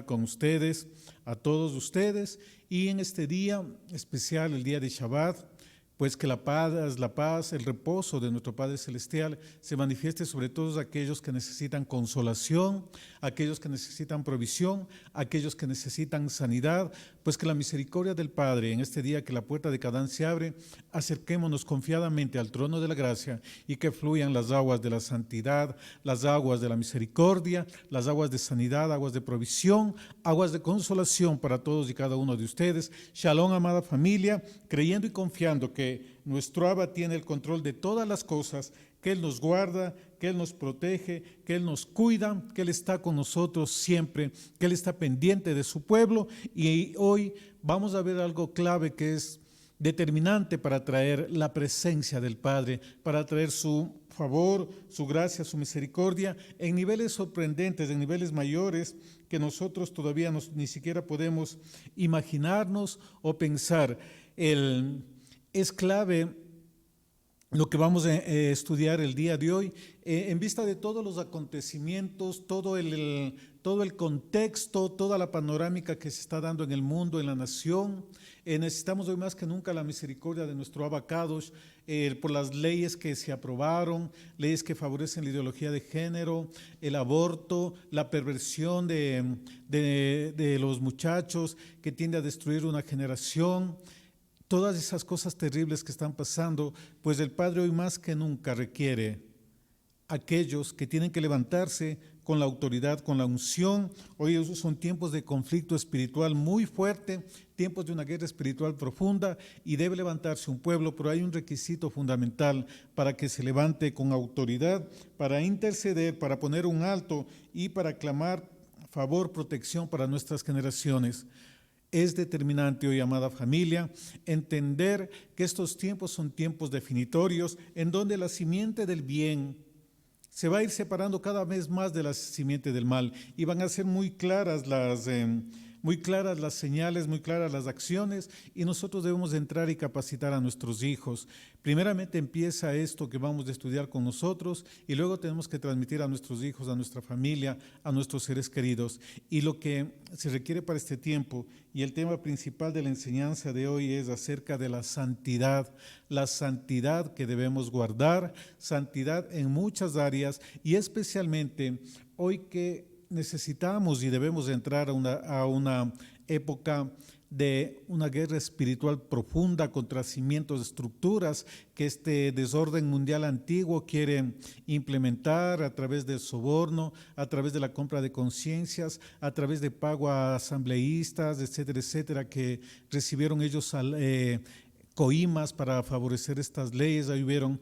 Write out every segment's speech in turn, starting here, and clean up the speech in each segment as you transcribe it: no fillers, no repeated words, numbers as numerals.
con ustedes, a todos ustedes, y en este día especial, el día de Shabbat, pues que la paz, el reposo de nuestro Padre Celestial se manifieste sobre todos aquellos que necesitan consolación, aquellos que necesitan provisión, aquellos que necesitan sanidad, pues que la misericordia del Padre, en este día que la puerta de Canaán se abre, acerquémonos confiadamente al trono de la gracia y que fluyan las aguas de la santidad, las aguas de la misericordia, las aguas de sanidad, aguas de provisión, aguas de consolación para todos y cada uno de ustedes. Shalom, amada familia, creyendo y confiando que nuestro Abba tiene el control de todas las cosas, que Él nos guarda, que Él nos protege, que Él nos cuida, que Él está con nosotros siempre, que Él está pendiente de su pueblo. Y hoy vamos a ver algo clave que es determinante para traer la presencia del Padre, para traer su favor, su gracia, su misericordia en niveles sorprendentes, en niveles mayores que nosotros todavía ni siquiera podemos imaginarnos o pensar. Es clave lo que vamos a estudiar el día de hoy, en vista de todos los acontecimientos, todo el contexto, toda la panorámica que se está dando en el mundo, en la nación. Necesitamos hoy más que nunca la misericordia de nuestro Abba Kadosh, por las leyes que se aprobaron, leyes que favorecen la ideología de género, el aborto, la perversión de los muchachos que tiende a destruir una generación. Todas esas cosas terribles que están pasando, pues el Padre hoy más que nunca requiere aquellos que tienen que levantarse con la autoridad, con la unción. Hoy esos son tiempos de conflicto espiritual muy fuerte, tiempos de una guerra espiritual profunda, y debe levantarse un pueblo, pero hay un requisito fundamental para que se levante con autoridad, para interceder, para poner un alto y para clamar favor, protección para nuestras generaciones. Es determinante hoy, amada familia, entender que estos tiempos son tiempos definitorios en donde la simiente del bien se va a ir separando cada vez más de la simiente del mal, y van a ser muy claras las señales, muy claras las acciones, y nosotros debemos entrar y capacitar a nuestros hijos. Primeramente empieza esto que vamos a estudiar con nosotros, y luego tenemos que transmitir a nuestros hijos, a nuestra familia, a nuestros seres queridos. Y lo que se requiere para este tiempo, y el tema principal de la enseñanza de hoy, es acerca de la santidad que debemos guardar, santidad en muchas áreas, y especialmente hoy que necesitamos y debemos entrar a una época de una guerra espiritual profunda contra cimientos de estructuras que este desorden mundial antiguo quiere implementar a través del soborno, a través de la compra de conciencias, a través de pago a asambleístas, etcétera, etcétera, que recibieron ellos coimas para favorecer estas leyes. Ahí hubieron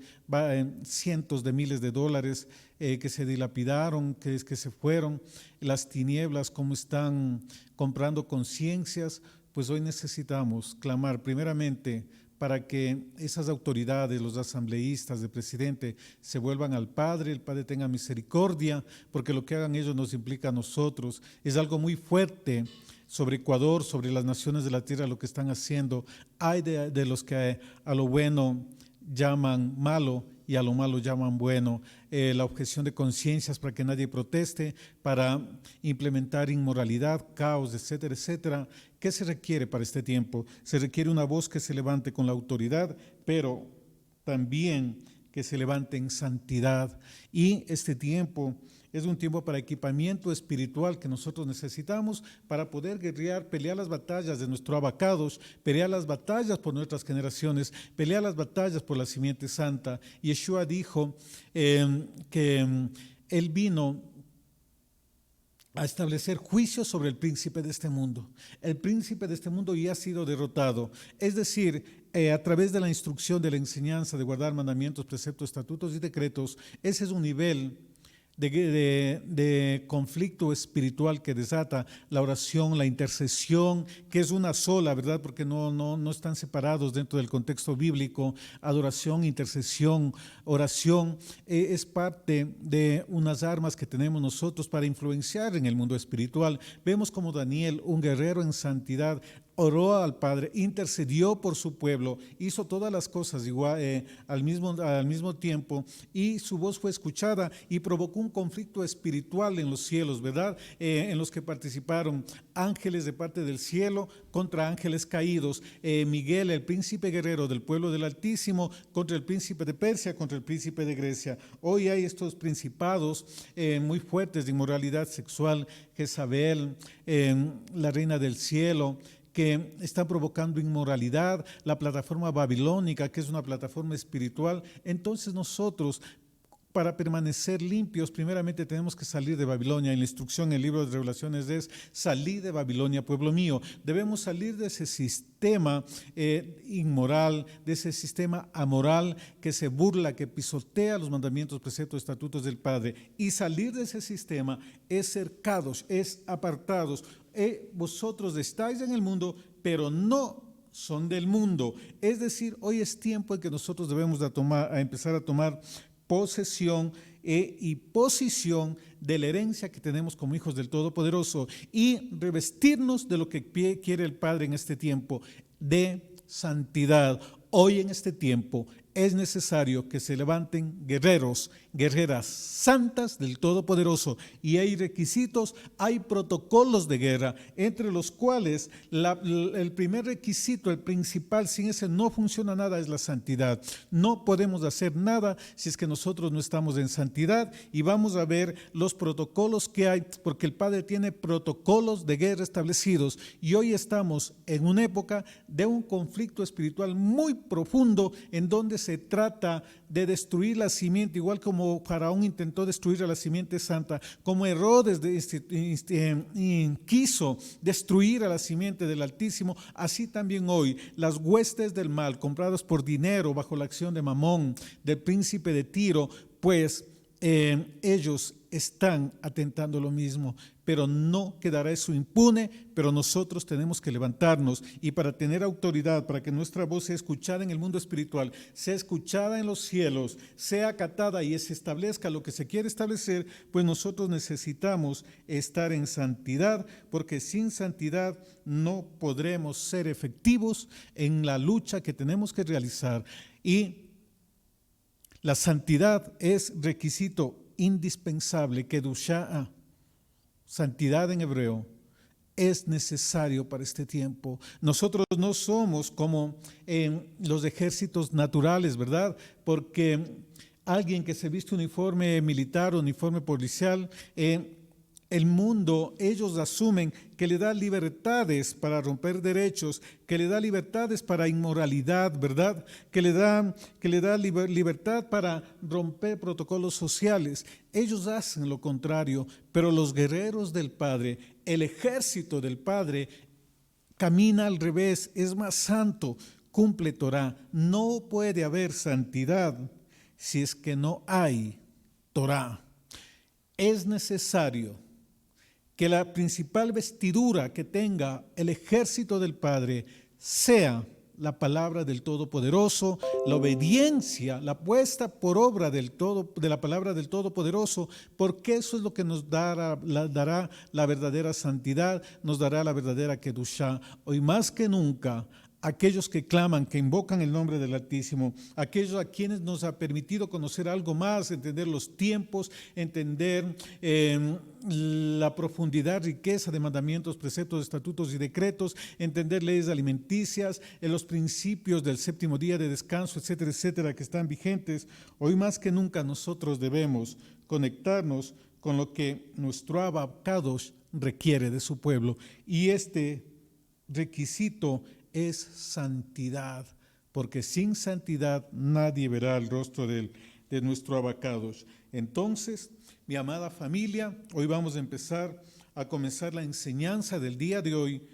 cientos de miles de dólares que se dilapidaron, que se fueron. Las tinieblas, cómo están comprando conciencias. Pues hoy necesitamos clamar primeramente para que esas autoridades, los asambleístas, el presidente, se vuelvan al Padre, el Padre tenga misericordia, porque lo que hagan ellos nos implica a nosotros. Es algo muy fuerte sobre Ecuador, sobre las naciones de la tierra, lo que están haciendo. Hay de los que a lo bueno llaman malo y a lo malo llaman bueno. La objeción de conciencias para que nadie proteste, para implementar inmoralidad, caos, etcétera, etcétera. ¿Qué se requiere para este tiempo? Se requiere una voz que se levante con la autoridad, pero también que se levante en santidad. Y este tiempo es un tiempo para equipamiento espiritual que nosotros necesitamos para poder guerrear, pelear las batallas de nuestro Abba Kadosh, pelear las batallas por nuestras generaciones, pelear las batallas por la simiente santa. Yeshua dijo que Él vino a establecer juicio sobre el príncipe de este mundo. El príncipe de este mundo ya ha sido derrotado. Es decir, a través de la instrucción, de la enseñanza, de guardar mandamientos, preceptos, estatutos y decretos, ese es un nivel de conflicto espiritual que desata la oración, la intercesión, que es una sola, ¿verdad? Porque no están separados dentro del contexto bíblico. Adoración, intercesión, oración, es parte de unas armas que tenemos nosotros para influenciar en el mundo espiritual. Vemos como Daniel, un guerrero en santidad, oró al Padre, intercedió por su pueblo, hizo todas las cosas igual, al mismo tiempo, y su voz fue escuchada y provocó un conflicto espiritual en los cielos, ¿verdad? En los que participaron ángeles de parte del cielo contra ángeles caídos, Miguel, el príncipe guerrero del pueblo del Altísimo, contra el príncipe de Persia, contra el príncipe de Grecia. Hoy hay estos principados muy fuertes de inmoralidad sexual, Jezabel, la reina del cielo, que está provocando inmoralidad, la plataforma babilónica, que es una plataforma espiritual. Entonces nosotros, para permanecer limpios, primeramente tenemos que salir de Babilonia. En la instrucción en el libro de Revelaciones es: salid de Babilonia, pueblo mío. Debemos salir de ese sistema inmoral, de ese sistema amoral que se burla, que pisotea los mandamientos, preceptos, estatutos del Padre. Y salir de ese sistema es cercados, es apartados. Vosotros estáis en el mundo, pero no son del mundo. Es decir, hoy es tiempo en que nosotros debemos empezar a tomar posesión y posición de la herencia que tenemos como hijos del Todopoderoso y revestirnos de lo que quiere el Padre en este tiempo, de santidad. Hoy en este tiempo es necesario que se levanten guerreros, guerreras santas del Todopoderoso, y hay requisitos, hay protocolos de guerra, entre los cuales el primer requisito, el principal, sin ese no funciona nada, es la santidad. No podemos hacer nada si es que nosotros no estamos en santidad, y vamos a ver los protocolos que hay, porque el Padre tiene protocolos de guerra establecidos, y hoy estamos en una época de un conflicto espiritual muy profundo, en donde se trata de destruir la simiente, igual como Faraón intentó destruir a la simiente santa, como Herodes quiso destruir a la simiente del Altísimo, así también hoy las huestes del mal, compradas por dinero bajo la acción de Mamón, del príncipe de Tiro, pues ellos están atentando lo mismo, pero no quedará eso impune. Pero nosotros tenemos que levantarnos, y para tener autoridad, para que nuestra voz sea escuchada en el mundo espiritual, sea escuchada en los cielos, sea acatada y se establezca lo que se quiere establecer, pues nosotros necesitamos estar en santidad, porque sin santidad no podremos ser efectivos en la lucha que tenemos que realizar. Y la santidad es requisito indispensable, kedushá, santidad en hebreo, es necesario para este tiempo. Nosotros no somos como los ejércitos naturales, ¿verdad? Porque alguien que se viste uniforme militar, uniforme policial, el mundo, ellos asumen que le da libertades para romper derechos, que le da libertades para inmoralidad, ¿verdad? Que le da libertad para romper protocolos sociales. Ellos hacen lo contrario, pero los guerreros del Padre, el ejército del Padre, camina al revés, es más santo, cumple Torah. No puede haber santidad si es que no hay Torah. Es necesario que la principal vestidura que tenga el ejército del Padre sea la palabra del Todopoderoso, la obediencia, la puesta por obra de la palabra del Todopoderoso, porque eso es lo que nos dará la verdadera santidad, nos dará la verdadera kedushá. Hoy más que nunca, aquellos que claman, que invocan el nombre del Altísimo, aquellos a quienes nos ha permitido conocer algo más, entender los tiempos, entender la profundidad, riqueza de mandamientos, preceptos, estatutos y decretos, entender leyes alimenticias, los principios del séptimo día de descanso, etcétera, etcétera, que están vigentes. Hoy más que nunca nosotros debemos conectarnos con lo que nuestro Abba Kadosh requiere de su pueblo, y este requisito es santidad, porque sin santidad nadie verá el rostro de nuestro Abba Kadosh. Entonces, mi amada familia, hoy vamos a comenzar la enseñanza del día de hoy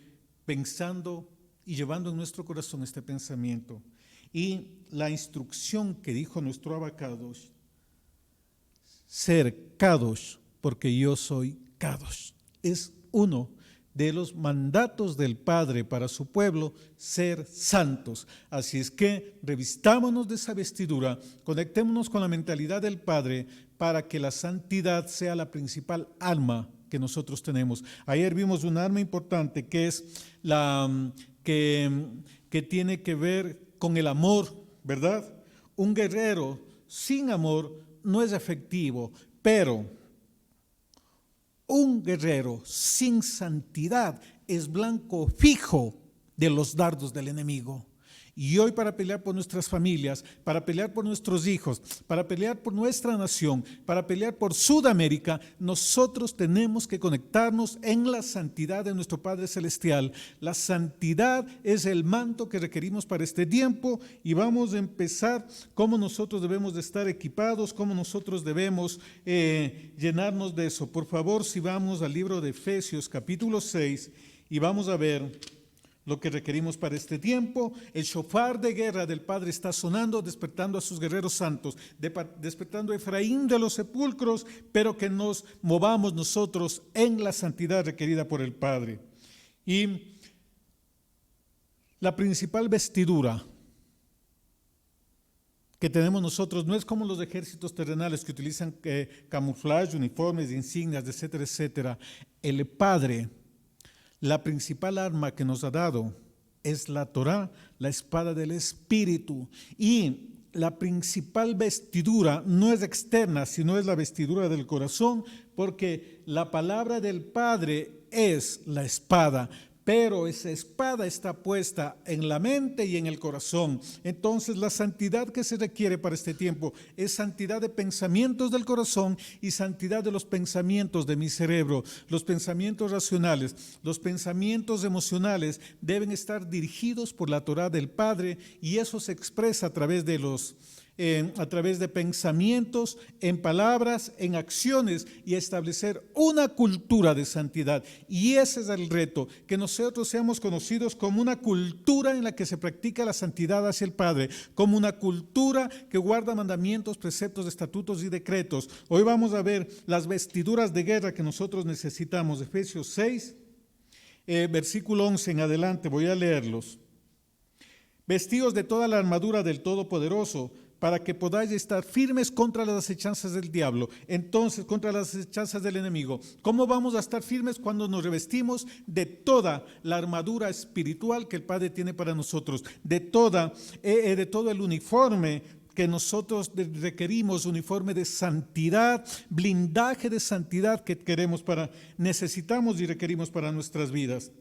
pensando y llevando en nuestro corazón este pensamiento. Y la instrucción que dijo nuestro Abba Kadosh: ser Kadosh, porque yo soy Kadosh. Es uno de los mandatos del Padre para su pueblo, ser santos. Así es que revistámonos de esa vestidura, conectémonos con la mentalidad del Padre para que la santidad sea la principal arma que nosotros tenemos. Ayer vimos un arma importante que es que tiene que ver con el amor, ¿verdad? Un guerrero sin amor no es efectivo, pero un guerrero sin santidad es blanco fijo de los dardos del enemigo. Y hoy, para pelear por nuestras familias, para pelear por nuestros hijos, para pelear por nuestra nación, para pelear por Sudamérica, nosotros tenemos que conectarnos en la santidad de nuestro Padre Celestial. La santidad es el manto que requerimos para este tiempo, y vamos a empezar cómo nosotros debemos de estar equipados, cómo nosotros debemos llenarnos de eso. Por favor, si vamos al libro de Efesios capítulo 6 y vamos a ver lo que requerimos para este tiempo. El shofar de guerra del Padre está sonando, despertando a sus guerreros santos, despertando a Efraín de los sepulcros, pero que nos movamos nosotros en la santidad requerida por el Padre. Y la principal vestidura que tenemos nosotros no es como los ejércitos terrenales que utilizan camuflaje, uniformes, insignias, etcétera, etcétera. El Padre, la principal arma que nos ha dado es la Torá, la espada del Espíritu. Y la principal vestidura no es externa, sino es la vestidura del corazón, porque la palabra del Padre es la espada. Pero esa espada está puesta en la mente y en el corazón. Entonces, la santidad que se requiere para este tiempo es santidad de pensamientos del corazón y santidad de los pensamientos de mi cerebro. Los pensamientos racionales, los pensamientos emocionales deben estar dirigidos por la Torá del Padre, y eso se expresa a través de pensamientos, en palabras, en acciones, y establecer una cultura de santidad. Y ese es el reto, que nosotros seamos conocidos como una cultura en la que se practica la santidad hacia el Padre, como una cultura que guarda mandamientos, preceptos, estatutos y decretos. Hoy vamos a ver las vestiduras de guerra que nosotros necesitamos. Efesios 6, versículo 11 en adelante, voy a leerlos. Vestidos de toda la armadura del Todopoderoso, para que podáis estar firmes contra las acechanzas del diablo. Entonces, contra las acechanzas del enemigo. ¿Cómo vamos a estar firmes? Cuando nos revestimos de toda la armadura espiritual que el Padre tiene para nosotros, de todo el uniforme que nosotros requerimos, uniforme de santidad, blindaje de santidad que necesitamos y requerimos para nuestras vidas.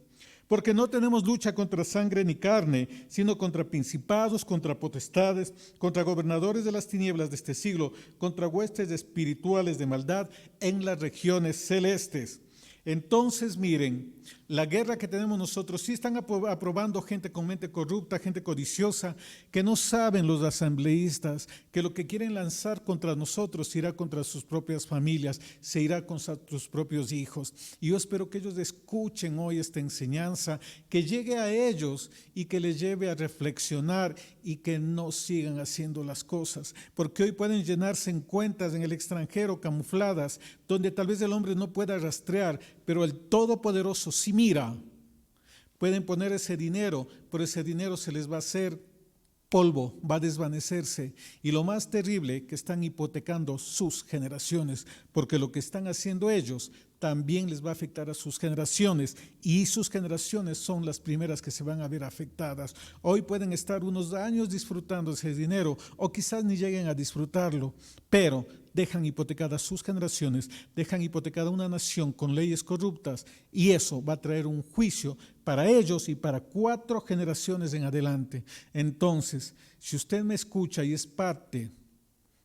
Porque no tenemos lucha contra sangre ni carne, sino contra principados, contra potestades, contra gobernadores de las tinieblas de este siglo, contra huestes espirituales de maldad en las regiones celestes. Entonces, miren, la guerra que tenemos nosotros, sí están aprobando gente con mente corrupta, gente codiciosa, que no saben los asambleístas, que lo que quieren lanzar contra nosotros irá contra sus propias familias, se irá contra sus propios hijos. Y yo espero que ellos escuchen hoy esta enseñanza, que llegue a ellos y que les lleve a reflexionar y que no sigan haciendo las cosas, porque hoy pueden llenarse en cuentas en el extranjero camufladas, donde tal vez el hombre no pueda rastrear, pero el Todopoderoso sí mira. Pueden poner ese dinero, pero ese dinero se les va a hacer polvo, va a desvanecerse. Y lo más terrible, que están hipotecando sus generaciones, porque lo que están haciendo ellos también les va a afectar a sus generaciones, y sus generaciones son las primeras que se van a ver afectadas. Hoy pueden estar unos años disfrutando ese dinero, o quizás ni lleguen a disfrutarlo, pero dejan hipotecadas sus generaciones, dejan hipotecada una nación con leyes corruptas, y eso va a traer un juicio para ellos y para 4 generaciones en adelante. Entonces, si usted me escucha y es parte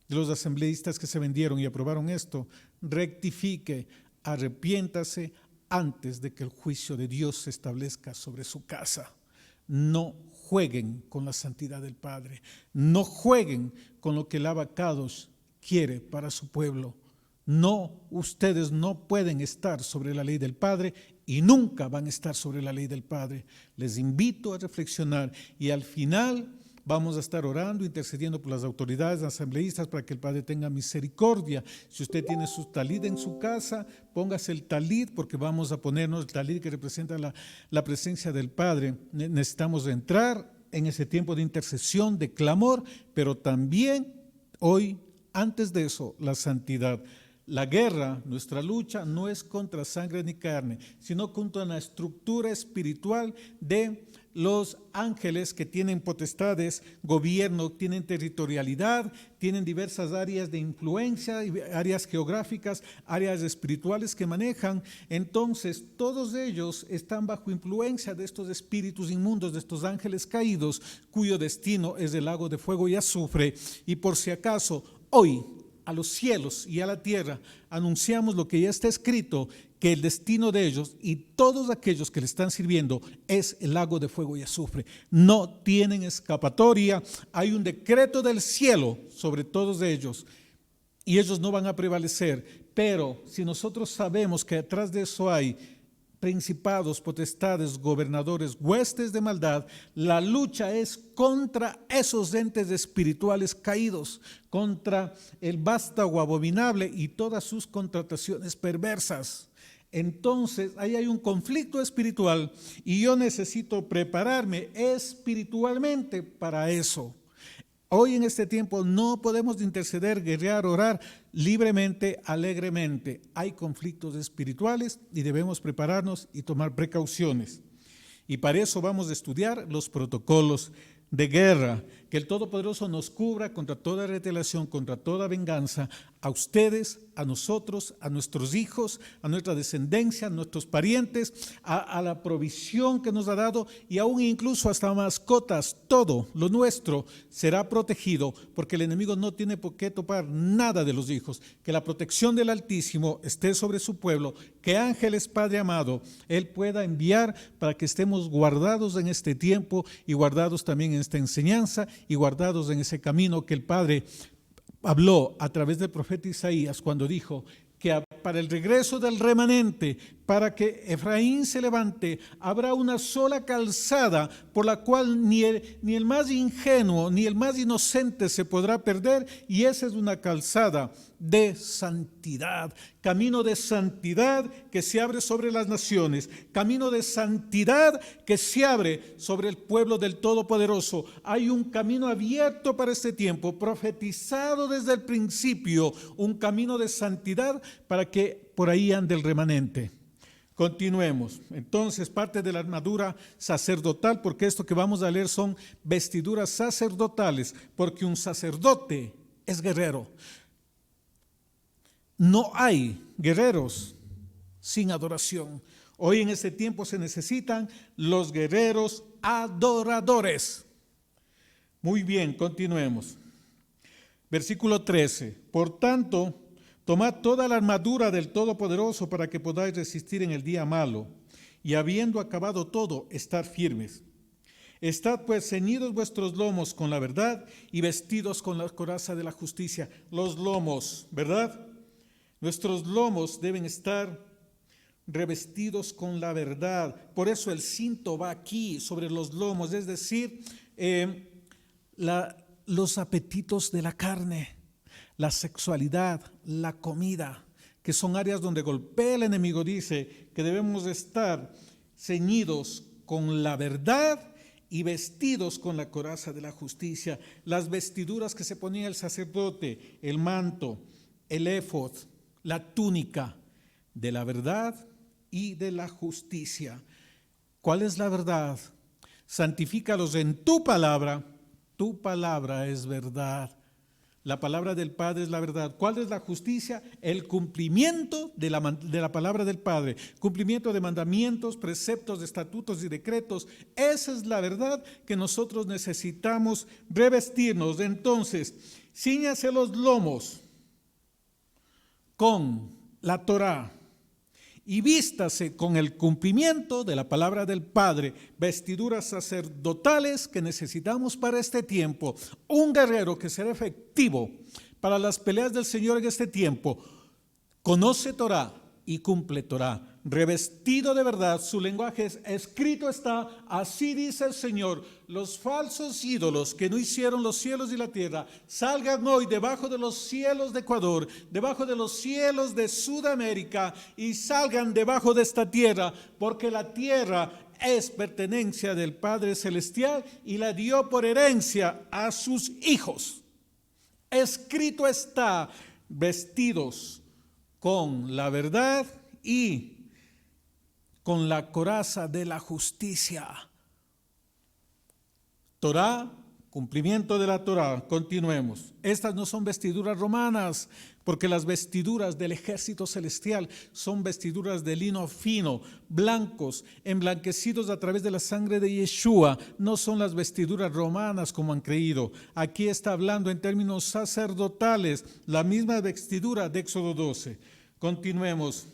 de los asambleístas que se vendieron y aprobaron esto, rectifique, arrepiéntase antes de que el juicio de Dios se establezca sobre su casa. No jueguen con la santidad del Padre, no jueguen con lo que el Abacados quiere para su pueblo. No, ustedes no pueden estar sobre la ley del Padre y nunca van a estar sobre la ley del Padre. Les invito a reflexionar, y al final vamos a estar orando, intercediendo por las autoridades asambleístas para que el Padre tenga misericordia. Si usted tiene su talid en su casa, póngase el talid, porque vamos a ponernos el talid que representa la presencia del Padre. Necesitamos entrar en ese tiempo de intercesión, de clamor, pero también hoy, antes de eso, la santidad. la guerra, nuestra lucha, no es contra sangre ni carne, sino contra la estructura espiritual de los ángeles que tienen potestades, gobierno, tienen territorialidad, tienen diversas áreas de influencia, áreas geográficas, áreas espirituales que manejan. Entonces, todos ellos están bajo influencia de estos espíritus inmundos, de estos ángeles caídos, cuyo destino es el lago de fuego y azufre. Y por si acaso, hoy, a los cielos y a la tierra, anunciamos lo que ya está escrito, que el destino de ellos y todos aquellos que le están sirviendo es el lago de fuego y azufre. No tienen escapatoria. Hay un decreto del cielo sobre todos ellos y ellos no van a prevalecer. Pero si nosotros sabemos que detrás de eso hay principados, potestades, gobernadores, huestes de maldad, la lucha es contra esos entes espirituales caídos, contra el vástago abominable y todas sus contrataciones perversas. Entonces, ahí hay un conflicto espiritual y yo necesito prepararme espiritualmente para eso. Hoy en este tiempo no podemos interceder, guerrear, orar libremente, alegremente. Hay conflictos espirituales y debemos prepararnos y tomar precauciones. Y para eso vamos a estudiar los protocolos de guerra. Que el Todopoderoso nos cubra contra toda retaliación, contra toda venganza, a ustedes, a nosotros, a nuestros hijos, a nuestra descendencia, a nuestros parientes, a la provisión que nos ha dado y aún incluso hasta mascotas. Todo lo nuestro será protegido porque el enemigo no tiene por qué topar nada de los hijos. Que la protección del Altísimo esté sobre su pueblo, que ángeles, Padre amado, Él pueda enviar para que estemos guardados en este tiempo y guardados también en esta enseñanza y guardados en ese camino que el Padre habló a través del profeta Isaías cuando dijo que para el regreso del remanente, para que Efraín se levante, habrá una sola calzada por la cual ni el más ingenuo ni el más inocente se podrá perder, y esa es una calzada de santidad, camino de santidad que se abre sobre las naciones, camino de santidad que se abre sobre el pueblo del Todopoderoso. Hay un camino abierto para este tiempo, profetizado desde el principio, un camino de santidad para que por ahí ande el remanente. Continuemos. Entonces, parte de la armadura sacerdotal, porque esto que vamos a leer son vestiduras sacerdotales, porque un sacerdote es guerrero. No hay guerreros sin adoración. Hoy en este tiempo se necesitan los guerreros adoradores. Muy bien, continuemos. Versículo 13. Por tanto, tomad toda la armadura del Todopoderoso para que podáis resistir en el día malo, y habiendo acabado todo, estar firmes. Estad pues ceñidos vuestros lomos con la verdad y vestidos con la coraza de la justicia. Los lomos, ¿verdad? Nuestros lomos deben estar revestidos con la verdad. Por eso el cinto va aquí sobre los lomos, es decir, los apetitos de la carne, la sexualidad, la comida, que son áreas donde golpea el enemigo. Dice que debemos estar ceñidos con la verdad y vestidos con la coraza de la justicia. Las vestiduras que se ponía el sacerdote, el manto, el éfod, la túnica de la verdad y de la justicia. ¿Cuál es la verdad? Santifícalos en tu palabra es verdad. La palabra del Padre es la verdad. ¿Cuál es la justicia? El cumplimiento de la palabra del Padre, cumplimiento de mandamientos, preceptos, estatutos y decretos. Esa es la verdad que nosotros necesitamos revestirnos. Entonces, cíñase los lomos con la Torá y vístase con el cumplimiento de la palabra del Padre, vestiduras sacerdotales que necesitamos para este tiempo. Un guerrero que será efectivo para las peleas del Señor en este tiempo, conoce Torá y cumple Torá. Revestido de verdad, su lenguaje es escrito está, así dice el Señor, los falsos ídolos que no hicieron los cielos y la tierra, salgan hoy debajo de los cielos de Ecuador, debajo de los cielos de Sudamérica y salgan debajo de esta tierra, porque la tierra es pertenencia del Padre Celestial y la dio por herencia a sus hijos. Escrito está, vestidos con la verdad y con la coraza de la justicia. Torá, cumplimiento de la Torá. Continuemos. Estas no son vestiduras romanas, porque las vestiduras del ejército celestial son vestiduras de lino fino, blancos, emblanquecidos a través de la sangre de Yeshua. No son las vestiduras romanas como han creído. Aquí está hablando en términos sacerdotales, la misma vestidura de Éxodo 12. Continuemos.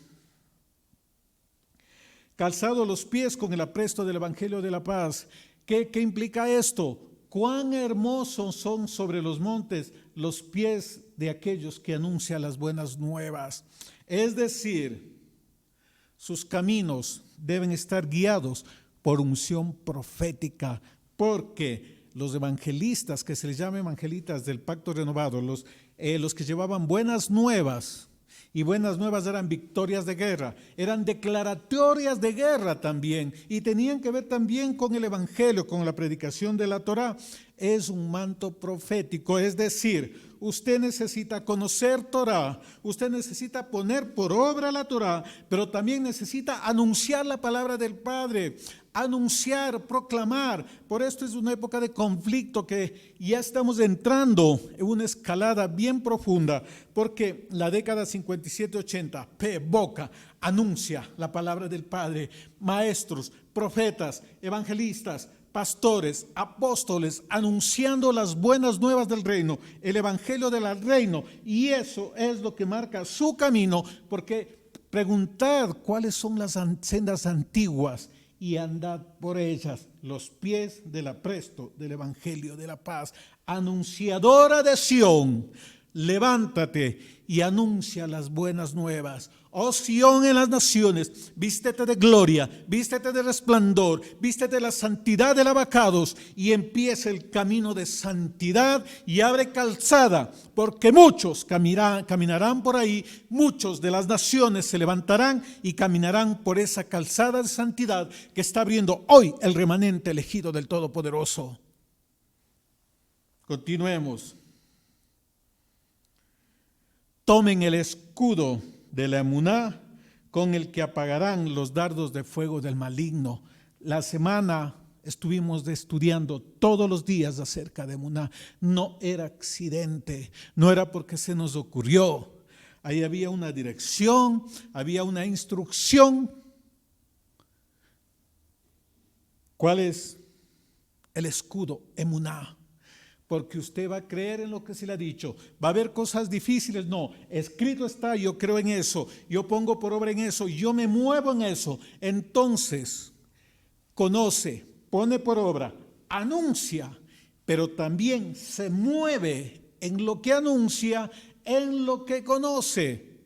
Calzado los pies con el apresto del Evangelio de la paz. ¿Qué implica esto? Cuán hermosos son sobre los montes los pies de aquellos que anuncian las buenas nuevas. Es decir, sus caminos deben estar guiados por unción profética, porque los evangelistas, que se les llama evangelistas del pacto renovado, los que llevaban buenas nuevas, y buenas nuevas eran victorias de guerra, eran declaratorias de guerra también, y tenían que ver también con el evangelio, con la predicación de la Torá. Es un manto profético, es decir, usted necesita conocer Torá, usted necesita poner por obra la Torá, pero también necesita anunciar la palabra del Padre, anunciar, proclamar. Por esto es una época de conflicto que ya estamos entrando en una escalada bien profunda, porque la década 57-80, boca, anuncia la palabra del Padre, maestros, profetas, evangelistas, pastores, apóstoles, anunciando las buenas nuevas del reino, el evangelio del reino, y eso es lo que marca su camino, porque preguntad cuáles son las sendas antiguas y andad por ellas, los pies del apresto del evangelio de la paz. Anunciadora de Sión, levántate y anuncia las buenas nuevas. Oh Sión en las naciones, vístete de gloria, vístete de resplandor, vístete de la santidad del abacados, y empieza el camino de santidad y abre calzada, porque muchos caminarán por ahí, muchos de las naciones se levantarán y caminarán por esa calzada de santidad que está abriendo hoy el remanente elegido del Todopoderoso. Continuemos. Tomen el escudo de la emuná, con el que apagarán los dardos de fuego del maligno. La semana estuvimos estudiando todos los días acerca de emuná. No era accidente, no era porque se nos ocurrió. Ahí había una dirección, había una instrucción. ¿Cuál es el escudo? Emuná. Porque usted va a creer en lo que se le ha dicho. Va a haber cosas difíciles, no, escrito está, yo creo en eso, yo pongo por obra en eso, yo me muevo en eso. Entonces, conoce, pone por obra, anuncia, pero también se mueve en lo que anuncia, en lo que conoce.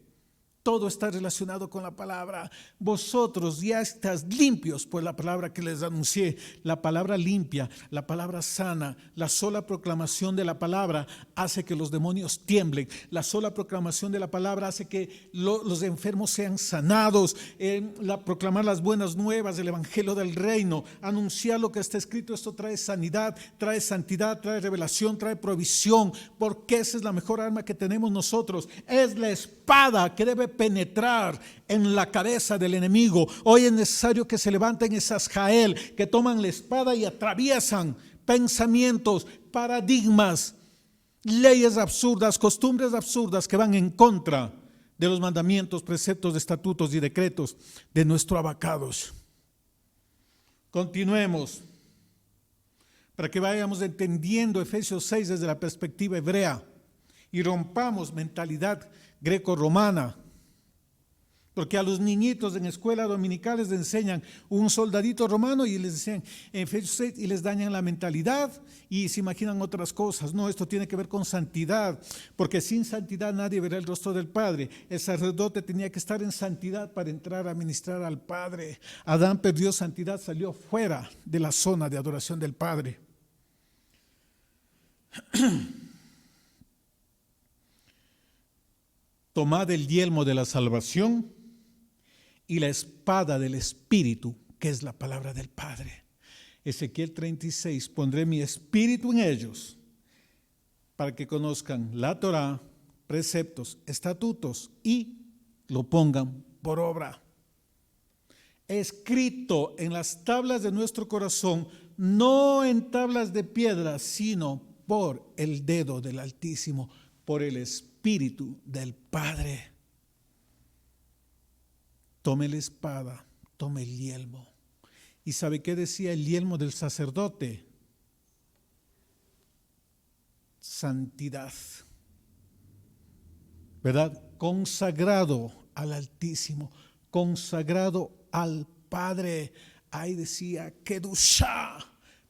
Todo está relacionado con la palabra. Vosotros ya estáis limpios por la palabra que les anuncié. La palabra limpia, la palabra sana, la sola proclamación de la palabra hace que los demonios tiemblen. La sola proclamación de la palabra hace que los enfermos sean sanados. Proclamar las buenas nuevas del evangelio del reino, anunciar lo que está escrito, esto trae sanidad, trae santidad, trae revelación, trae provisión, porque esa es la mejor arma que tenemos nosotros. Es la espada que debe penetrar en la cabeza del enemigo. Hoy es necesario que se levanten esas Jael, que toman la espada y atraviesan pensamientos, paradigmas, leyes absurdas, costumbres absurdas que van en contra de los mandamientos, preceptos, estatutos y decretos de nuestro abacados. Continuemos para que vayamos entendiendo Efesios 6 desde la perspectiva hebrea y rompamos mentalidad greco-romana. Porque a los niñitos en escuelas dominicales les enseñan un soldadito romano y les enseñan en Efesios 6 y les dañan la mentalidad y se imaginan otras cosas. No, esto tiene que ver con santidad, porque sin santidad nadie verá el rostro del Padre. El sacerdote tenía que estar en santidad para entrar a ministrar al Padre. Adán perdió santidad, salió fuera de la zona de adoración del Padre. Tomad el yelmo de la salvación y la espada del Espíritu, que es la palabra del Padre. Ezequiel 36, pondré mi espíritu en ellos para que conozcan la Torá, preceptos, estatutos y lo pongan por obra. Escrito en las tablas de nuestro corazón, no en tablas de piedra, sino por el dedo del Altísimo, por el Espíritu del Padre. Tome la espada, tome el yelmo. ¿Y sabe qué decía el yelmo del sacerdote? Santidad, ¿verdad? Consagrado al Altísimo, consagrado al Padre. Ahí decía Kedushá,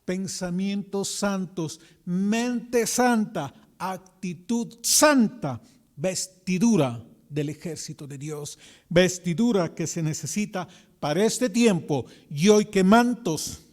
pensamientos santos, mente santa, actitud santa, vestidura del ejército de Dios, vestidura que se necesita para este tiempo. Y hoy que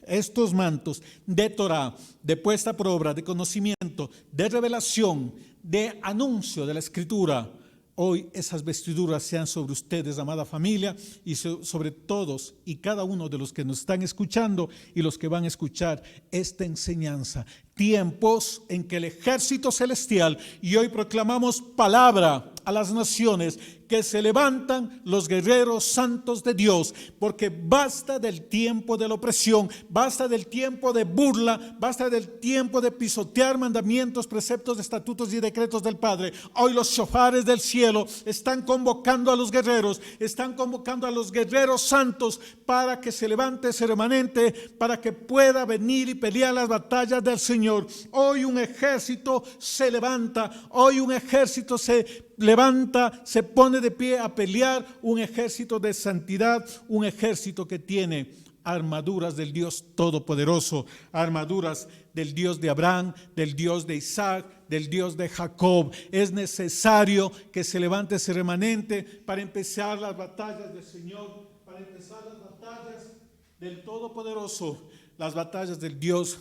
estos mantos de Torah, de puesta por obra, de conocimiento, de revelación, de anuncio de la Escritura, hoy esas vestiduras sean sobre ustedes, amada familia, y sobre todos y cada uno de los que nos están escuchando y los que van a escuchar esta enseñanza. Tiempos en que el ejército celestial, y hoy proclamamos palabra a las naciones, que se levantan los guerreros santos de Dios, porque basta del tiempo de la opresión, basta del tiempo de burla, basta del tiempo de pisotear mandamientos, preceptos, estatutos y decretos del Padre. Hoy los shofares del cielo están convocando a los guerreros, están convocando a los guerreros santos para que se levante ese remanente, para que pueda venir y pelear las batallas del Señor. Hoy un ejército se levanta, hoy un ejército se levanta, se pone de pie a pelear, un ejército de santidad, un ejército que tiene armaduras del Dios Todopoderoso, armaduras del Dios de Abraham, del Dios de Isaac, del Dios de Jacob. Es necesario que se levante ese remanente para empezar las batallas del Señor, para empezar las batallas del Todopoderoso, las batallas del Dios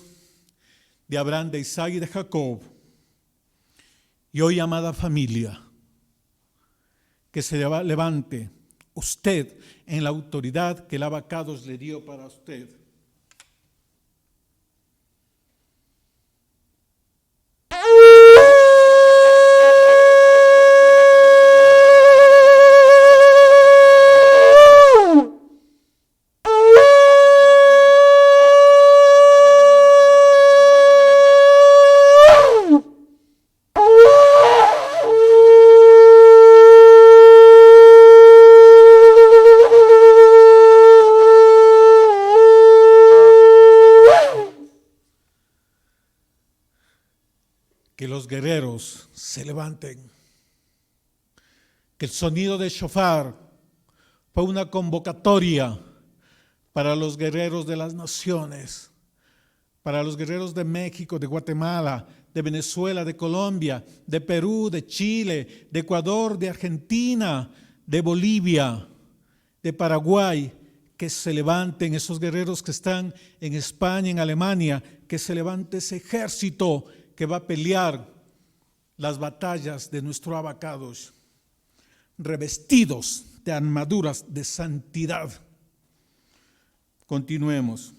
de Abraham, de Isaac y de Jacob. Y hoy, amada familia, que se levante usted en la autoridad que el Abacados le dio para usted. Que los guerreros se levanten. Que el sonido de shofar fue una convocatoria para los guerreros de las naciones, para los guerreros de México, de Guatemala, de Venezuela, de Colombia, de Perú, de Chile, de Ecuador, de Argentina, de Bolivia, de Paraguay. Que se levanten esos guerreros que están en España, en Alemania, que se levante ese ejército que va a pelear las batallas de nuestro Abacados, revestidos de armaduras de santidad. Continuemos.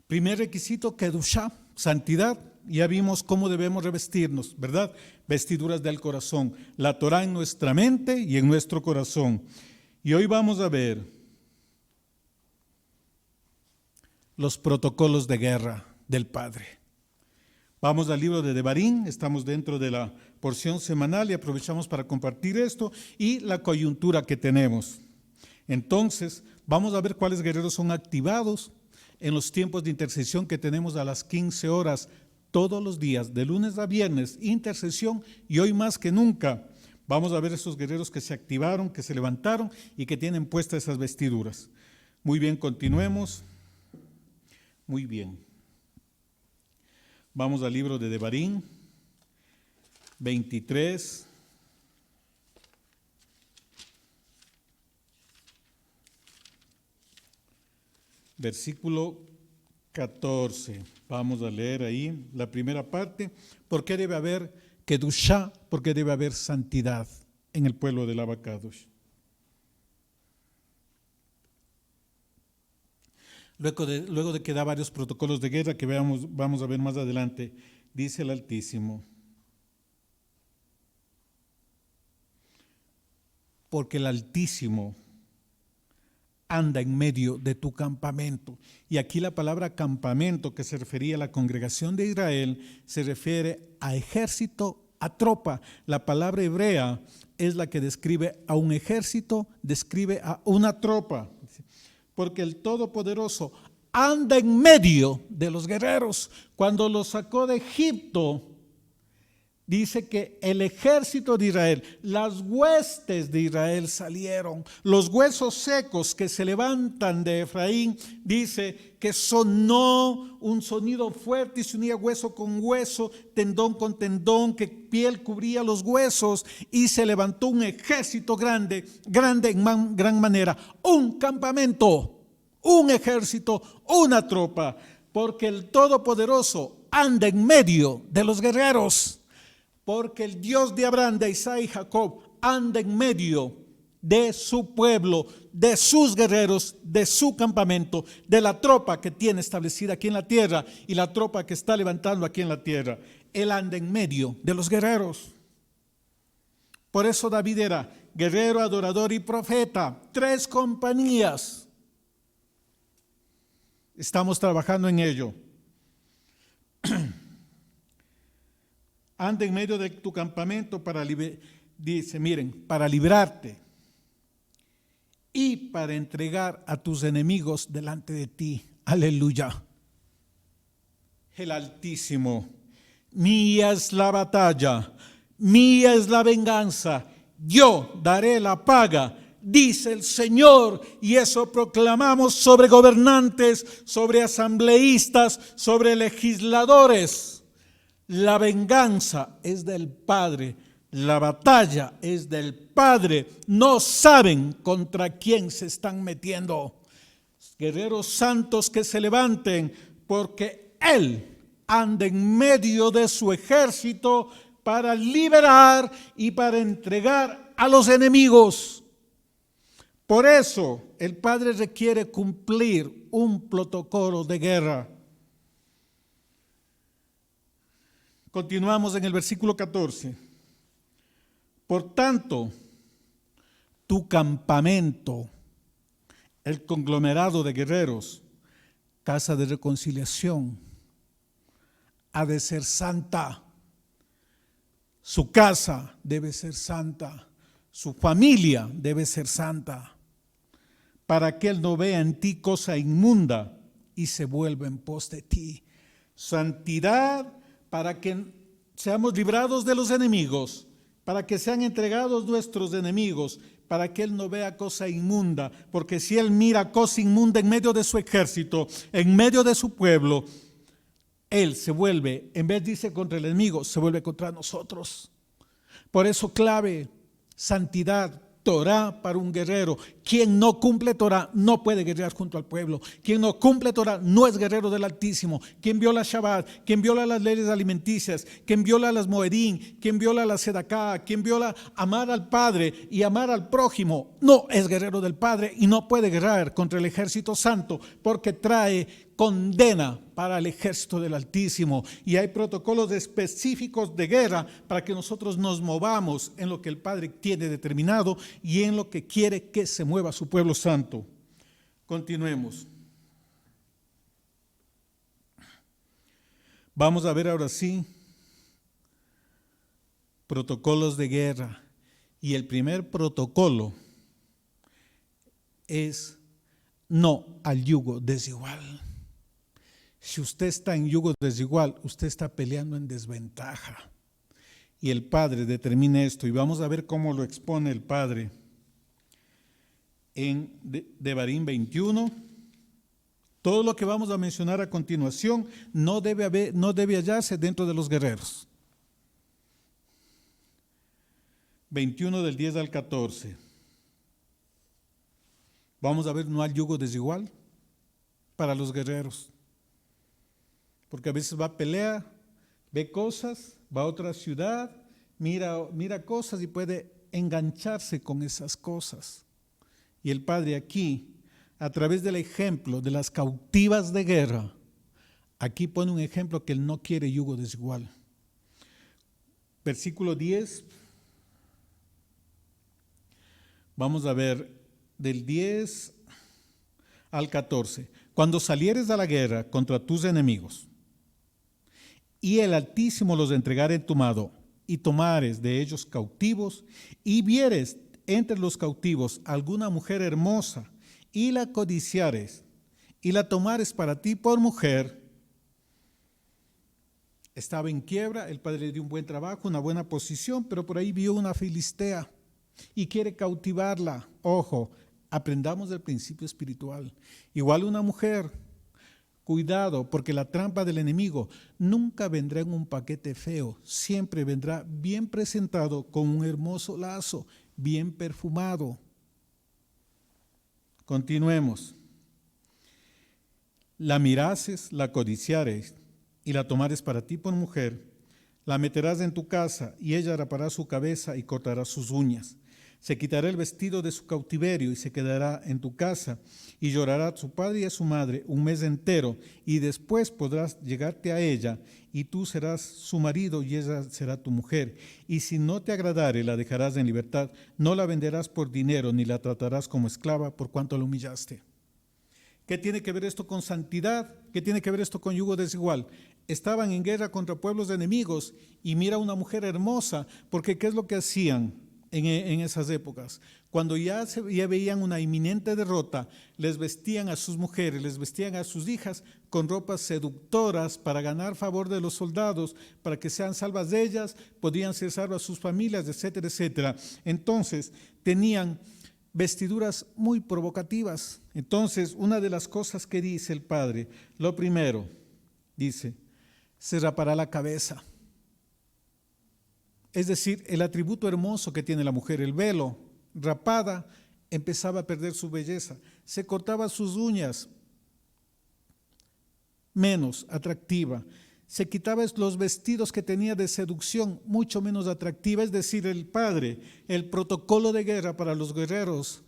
Primer requisito, Kedushá, santidad. Ya vimos cómo debemos revestirnos, ¿verdad? Vestiduras del corazón, la Torah en nuestra mente y en nuestro corazón. Y hoy vamos a ver los protocolos de guerra del Padre. Vamos al libro de Devarim, estamos dentro de la porción semanal y aprovechamos para compartir esto y la coyuntura que tenemos. Entonces, vamos a ver cuáles guerreros son activados en los tiempos de intercesión que tenemos a las 15 horas todos los días, de lunes a viernes, intercesión, y hoy más que nunca vamos a ver esos guerreros que se activaron, que se levantaron y que tienen puestas esas vestiduras. Muy bien, continuemos. Muy bien. Vamos al libro de Devarim, 23. Versículo 14. Vamos a leer ahí la primera parte. ¿Por qué debe haber Kedushá? ¿Por qué debe haber santidad en el pueblo del Abacados? Luego de que da varios protocolos de guerra que vamos a ver más adelante, dice el Altísimo: porque el Altísimo anda en medio de tu campamento. Y aquí la palabra campamento, que se refería a la congregación de Israel, se refiere a ejército, a tropa. La palabra hebrea es la que describe a un ejército, describe a una tropa. Porque el Todopoderoso anda en medio de los guerreros. Cuando los sacó de Egipto, dice que el ejército de Israel, las huestes de Israel salieron. Los huesos secos que se levantan de Efraín, dice que sonó un sonido fuerte y se unía hueso con hueso, tendón con tendón, que piel cubría los huesos, y se levantó un ejército grande, grande en gran manera, un campamento, un ejército, una tropa, porque el Todopoderoso anda en medio de los guerreros. Porque el Dios de Abraham, de Isaac y Jacob anda en medio de su pueblo, de sus guerreros, de su campamento, de la tropa que tiene establecida aquí en la tierra y la tropa que está levantando aquí en la tierra. Él anda en medio de los guerreros. Por eso David era guerrero, adorador y profeta. 3 compañías. Estamos trabajando en ello. Anda en medio de tu campamento dice, miren, para librarte y para entregar a tus enemigos delante de ti. Aleluya. El Altísimo, mía es la batalla, mía es la venganza, yo daré la paga, dice el Señor. Y eso proclamamos sobre gobernantes, sobre asambleístas, sobre legisladores. La venganza es del Padre, la batalla es del Padre. No saben contra quién se están metiendo. Guerreros santos que se levanten, porque Él anda en medio de su ejército para liberar y para entregar a los enemigos. Por eso el Padre requiere cumplir un protocolo de guerra. Continuamos en el versículo 14. Por tanto, tu campamento, el conglomerado de guerreros, casa de reconciliación, ha de ser santa. Su casa debe ser santa. Su familia debe ser santa. Para que Él no vea en ti cosa inmunda y se vuelva en pos de ti. Santidad para que seamos librados de los enemigos, para que sean entregados nuestros enemigos, para que Él no vea cosa inmunda, porque si Él mira cosa inmunda en medio de su ejército, en medio de su pueblo, Él se vuelve, en vez dice contra el enemigo, se vuelve contra nosotros. Por eso clave, santidad, Torah para un guerrero. Quien no cumple Torah no puede guerrear junto al pueblo. Quien no cumple Torah no es guerrero del Altísimo. Quien viola Shabbat, quien viola las leyes alimenticias, quien viola las Moedín, quien viola la Sedaká, quien viola amar al Padre y amar al prójimo, no es guerrero del Padre y no puede guerrear contra el ejército santo, porque trae condena para el ejército del Altísimo. Y hay protocolos específicos de guerra para que nosotros nos movamos en lo que el Padre tiene determinado y en lo que quiere que se mueva su pueblo santo. Continuemos. Vamos a ver ahora sí protocolos de guerra. Y el primer protocolo es no al yugo desigual. Si usted está en yugo desigual, usted está peleando en desventaja. Y el Padre determina esto, y vamos a ver cómo lo expone el Padre en Devarim 21. Todo lo que vamos a mencionar a continuación no debe hallarse dentro de los guerreros. 21 del 10 al 14. Vamos a ver, no hay yugo desigual para los guerreros. Porque a veces va a pelear, ve cosas, va a otra ciudad, mira cosas y puede engancharse con esas cosas. Y el Padre aquí, a través del ejemplo de las cautivas de guerra, aquí pone un ejemplo que Él no quiere yugo desigual. Versículo 10. Vamos a ver del 10 al 14. Cuando salieres a la guerra contra tus enemigos, y el Altísimo los entregare en tu mano, y tomares de ellos cautivos, y vieres entre los cautivos alguna mujer hermosa, y la codiciares, y la tomares para ti por mujer. Estaba en quiebra, el padre le dio un buen trabajo, una buena posición, pero por ahí vio una filistea y quiere cautivarla. Ojo, aprendamos del principio espiritual. Igual una mujer, cuidado, porque la trampa del enemigo nunca vendrá en un paquete feo, siempre vendrá bien presentado con un hermoso lazo, bien perfumado. Continuemos. La mirases, la codiciares, y la tomares para ti por mujer, la meterás en tu casa, y ella rapará su cabeza y cortará sus uñas. Se quitará el vestido de su cautiverio y se quedará en tu casa, y llorará a su padre y a su madre un mes entero, y después podrás llegarte a ella, y tú serás su marido y ella será tu mujer. Y si no te agradare, la dejarás en libertad, no la venderás por dinero, ni la tratarás como esclava por cuanto la humillaste. ¿Qué tiene que ver esto con santidad? ¿Qué tiene que ver esto con yugo desigual? Estaban en guerra contra pueblos enemigos y mira una mujer hermosa, porque ¿qué es lo que hacían en esas épocas? Cuando ya veían una inminente derrota, les vestían a sus mujeres, les vestían a sus hijas con ropas seductoras para ganar favor de los soldados, para que sean salvas de ellas, podían ser salvas sus familias, etcétera, etcétera. Entonces, tenían vestiduras muy provocativas. Entonces, una de las cosas que dice el padre, lo primero, dice, se rapará la cabeza. Es decir, el atributo hermoso que tiene la mujer, el velo, rapada, empezaba a perder su belleza. Se cortaba sus uñas, menos atractiva. Se quitaba los vestidos que tenía de seducción, mucho menos atractiva. Es decir, el padre, el protocolo de guerra para los guerreros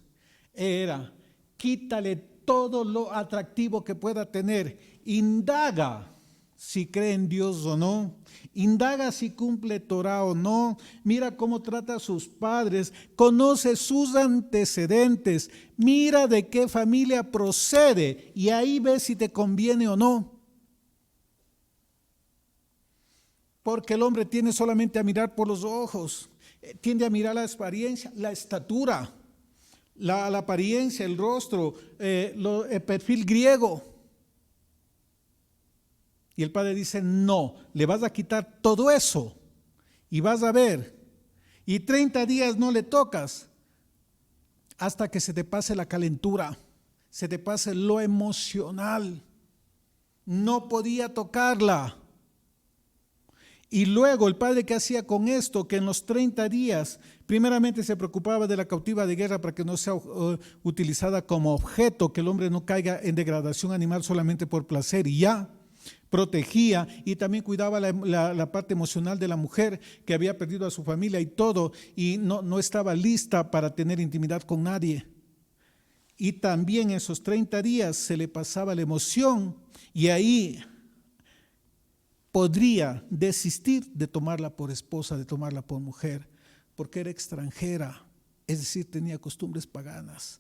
era, quítale todo lo atractivo que pueda tener, indaga si cree en Dios o no, indaga si cumple Torah o no, mira cómo trata a sus padres, conoce sus antecedentes, mira de qué familia procede y ahí ve si te conviene o no. Porque el hombre tiende solamente a mirar por los ojos, tiende a mirar la apariencia, la estatura, la apariencia, el rostro, el perfil griego. Y el padre dice, no, le vas a quitar todo eso y vas a ver. Y 30 días no le tocas hasta que se te pase la calentura, se te pase lo emocional. No podía tocarla. Y luego el padre, ¿qué hacía con esto? Que en los 30 días, primeramente se preocupaba de la cautiva de guerra para que no sea utilizada como objeto, que el hombre no caiga en degradación animal solamente por placer y ya. Protegía y también cuidaba la parte emocional de la mujer que había perdido a su familia y todo, y no estaba lista para tener intimidad con nadie. Y también en esos 30 días se le pasaba la emoción y ahí podría desistir de tomarla por esposa, de tomarla por mujer, porque era extranjera, es decir, tenía costumbres paganas.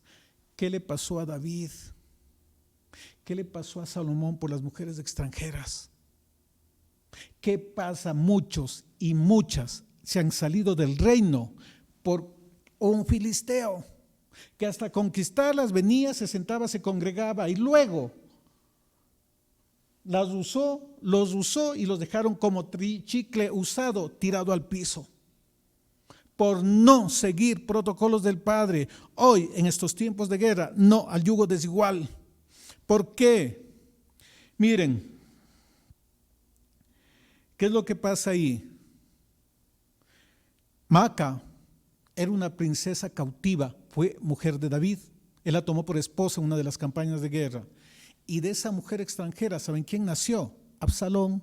¿Qué le pasó a David? ¿Qué le pasó a Salomón por las mujeres extranjeras? ¿Qué pasa? Muchos y muchas se han salido del reino por un filisteo, que hasta conquistarlas venía, se sentaba, se congregaba y luego los usó y los dejaron como chicle usado, tirado al piso, por no seguir protocolos del Padre. Hoy, en estos tiempos de guerra, no al yugo desigual. ¿Por qué? Miren, ¿qué es lo que pasa ahí? Maca era una princesa cautiva, fue mujer de David. Él la tomó por esposa en una de las campañas de guerra. Y de esa mujer extranjera, ¿saben quién nació? Absalón.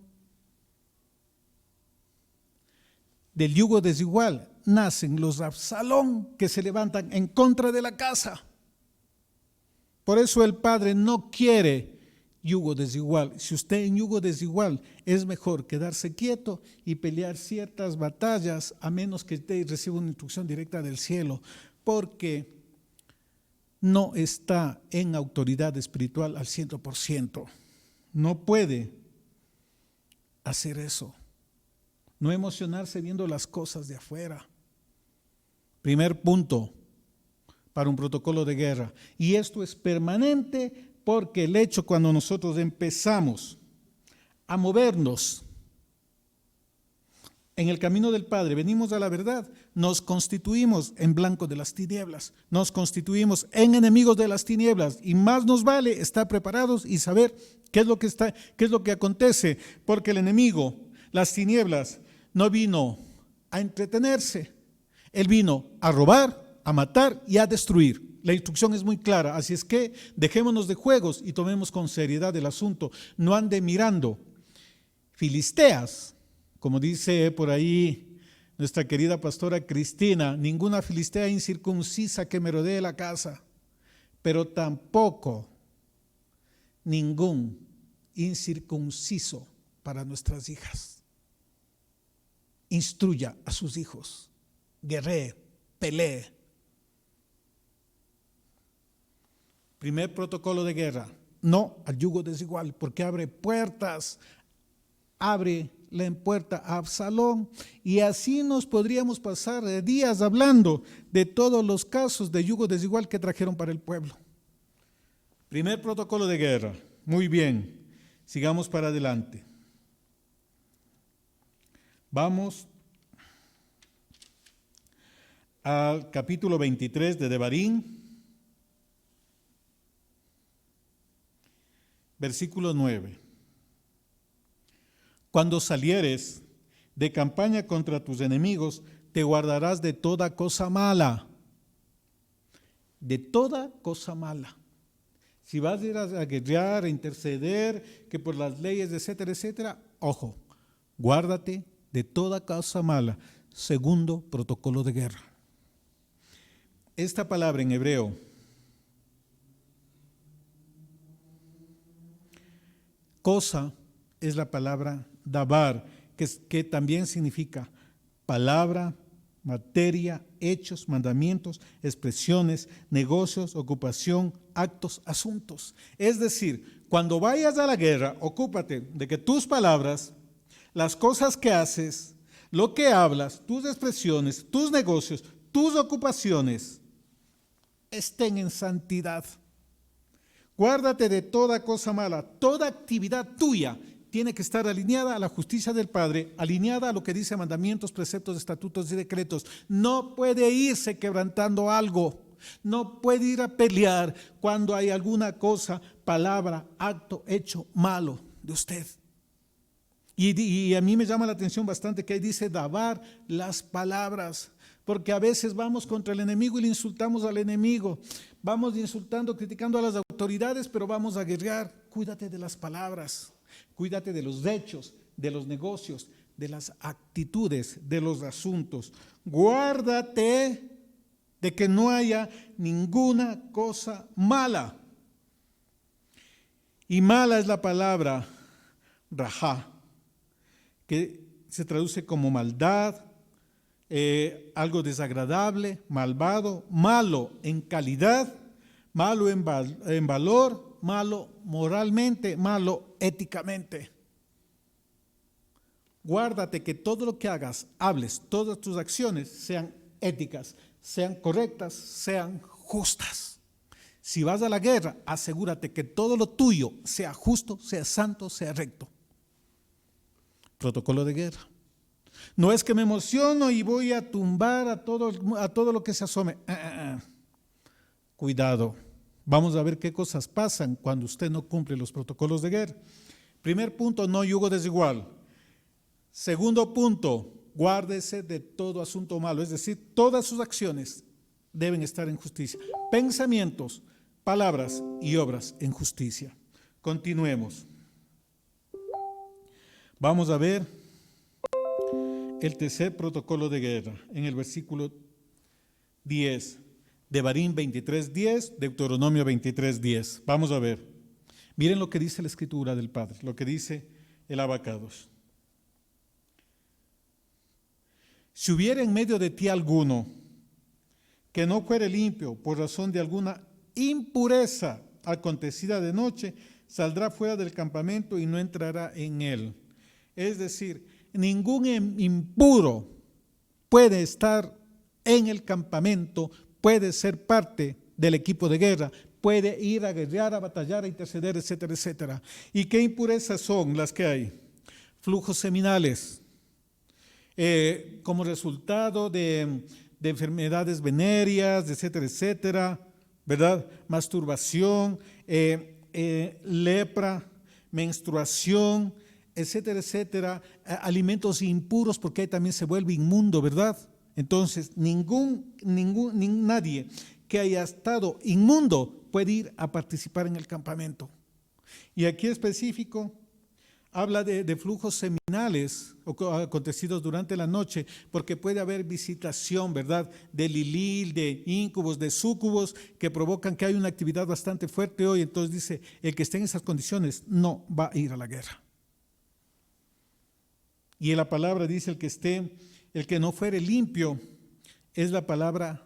Del yugo desigual nacen los Absalón que se levantan en contra de la casa. Por eso el padre no quiere yugo desigual. Si usted en yugo desigual, es mejor quedarse quieto y pelear ciertas batallas, a menos que usted reciba una instrucción directa del cielo. porque no está en autoridad espiritual al 100%. No puede hacer eso. No emocionarse viendo las cosas de afuera. Primer punto para un protocolo de guerra. Y esto es permanente porque el hecho cuando nosotros empezamos a movernos en el camino del Padre, venimos a la verdad, nos constituimos en blanco de las tinieblas, nos constituimos en enemigos de las tinieblas y más nos vale estar preparados y saber qué es lo que acontece, porque el enemigo, las tinieblas, no vino a entretenerse, él vino a robar, a matar y a destruir. La instrucción es muy clara, así es que dejémonos de juegos y tomemos con seriedad el asunto. No ande mirando filisteas, como dice por ahí nuestra querida pastora Cristina, ninguna filistea incircuncisa que me rodee la casa, pero tampoco ningún incircunciso para nuestras hijas. Instruya a sus hijos, guerree, pelee. Primer protocolo de guerra, no al yugo desigual, porque abre puertas, abre la puerta a Absalón, y así nos podríamos pasar días hablando de todos los casos de yugo desigual que trajeron para el pueblo. Primer protocolo de guerra, muy bien, sigamos para adelante. Vamos al capítulo 23 de Devarim, versículo 9. Cuando salieres de campaña contra tus enemigos, te guardarás de toda cosa mala. De toda cosa mala. Si vas a ir a guerrear, a interceder, que por las leyes, etcétera, etcétera, ojo, guárdate de toda cosa mala. Segundo protocolo de guerra. Esta palabra en hebreo, cosa, es la palabra dabar, que también significa palabra, materia, hechos, mandamientos, expresiones, negocios, ocupación, actos, asuntos. Es decir, cuando vayas a la guerra, ocúpate de que tus palabras, las cosas que haces, lo que hablas, tus expresiones, tus negocios, tus ocupaciones, estén en santidad. Guárdate de toda cosa mala, toda actividad tuya tiene que estar alineada a la justicia del Padre, alineada a lo que dice mandamientos, preceptos, estatutos y decretos. No puede irse quebrantando algo, no puede ir a pelear cuando hay alguna cosa, palabra, acto, hecho malo de usted. Y a mí me llama la atención bastante que ahí dice dabar las palabras, porque a veces vamos contra el enemigo y le insultamos al enemigo, vamos insultando, criticando a las autoridades, pero vamos a guerrear. Cuídate de las palabras. Cuídate de los hechos, de los negocios, de las actitudes, de los asuntos. Guárdate de que no haya ninguna cosa mala. Y mala es la palabra rajá, que se traduce como maldad, algo desagradable, malvado, malo en calidad, malo en valor, malo moralmente, malo éticamente. Guárdate que todo lo que hagas, hables, todas tus acciones sean éticas, sean correctas, sean justas. Si vas a la guerra, asegúrate que todo lo tuyo sea justo, sea santo, sea recto. Protocolo de guerra. No es que me emociono y voy a tumbar a todo lo que se asome. Cuidado. Vamos a ver qué cosas pasan cuando usted no cumple los protocolos de guerra. Primer punto, no yugo desigual. Segundo punto, guárdese de todo asunto malo, es decir, todas sus acciones deben estar en justicia. Pensamientos, palabras y obras en justicia. Continuemos. Vamos a ver el tercer protocolo de guerra en el versículo 10. Devarim 23:10, Deuteronomio 23:10. Vamos a ver. Miren lo que dice la Escritura del Padre, lo que dice el Abacados. Si hubiera en medio de ti alguno que no fuere limpio por razón de alguna impureza acontecida de noche, saldrá fuera del campamento y no entrará en él. Es decir, ningún impuro puede estar en el campamento, puede ser parte del equipo de guerra, puede ir a guerrear, a batallar, a interceder, etcétera, etcétera. ¿Y qué impurezas son las que hay? Flujos seminales, como resultado de enfermedades venéreas, etcétera, etcétera, ¿verdad? Masturbación, lepra, menstruación, etcétera, etcétera, alimentos impuros, porque ahí también se vuelve inmundo, ¿verdad? Entonces, nadie que haya estado inmundo puede ir a participar en el campamento. Y aquí específico habla de flujos seminales acontecidos durante la noche, porque puede haber visitación, ¿verdad?, de Lilith, de íncubos, de súcubos, que provocan que hay una actividad bastante fuerte hoy. Entonces dice, el que esté en esas condiciones no va a ir a la guerra. Y en la palabra dice el que no fuere limpio, es la palabra,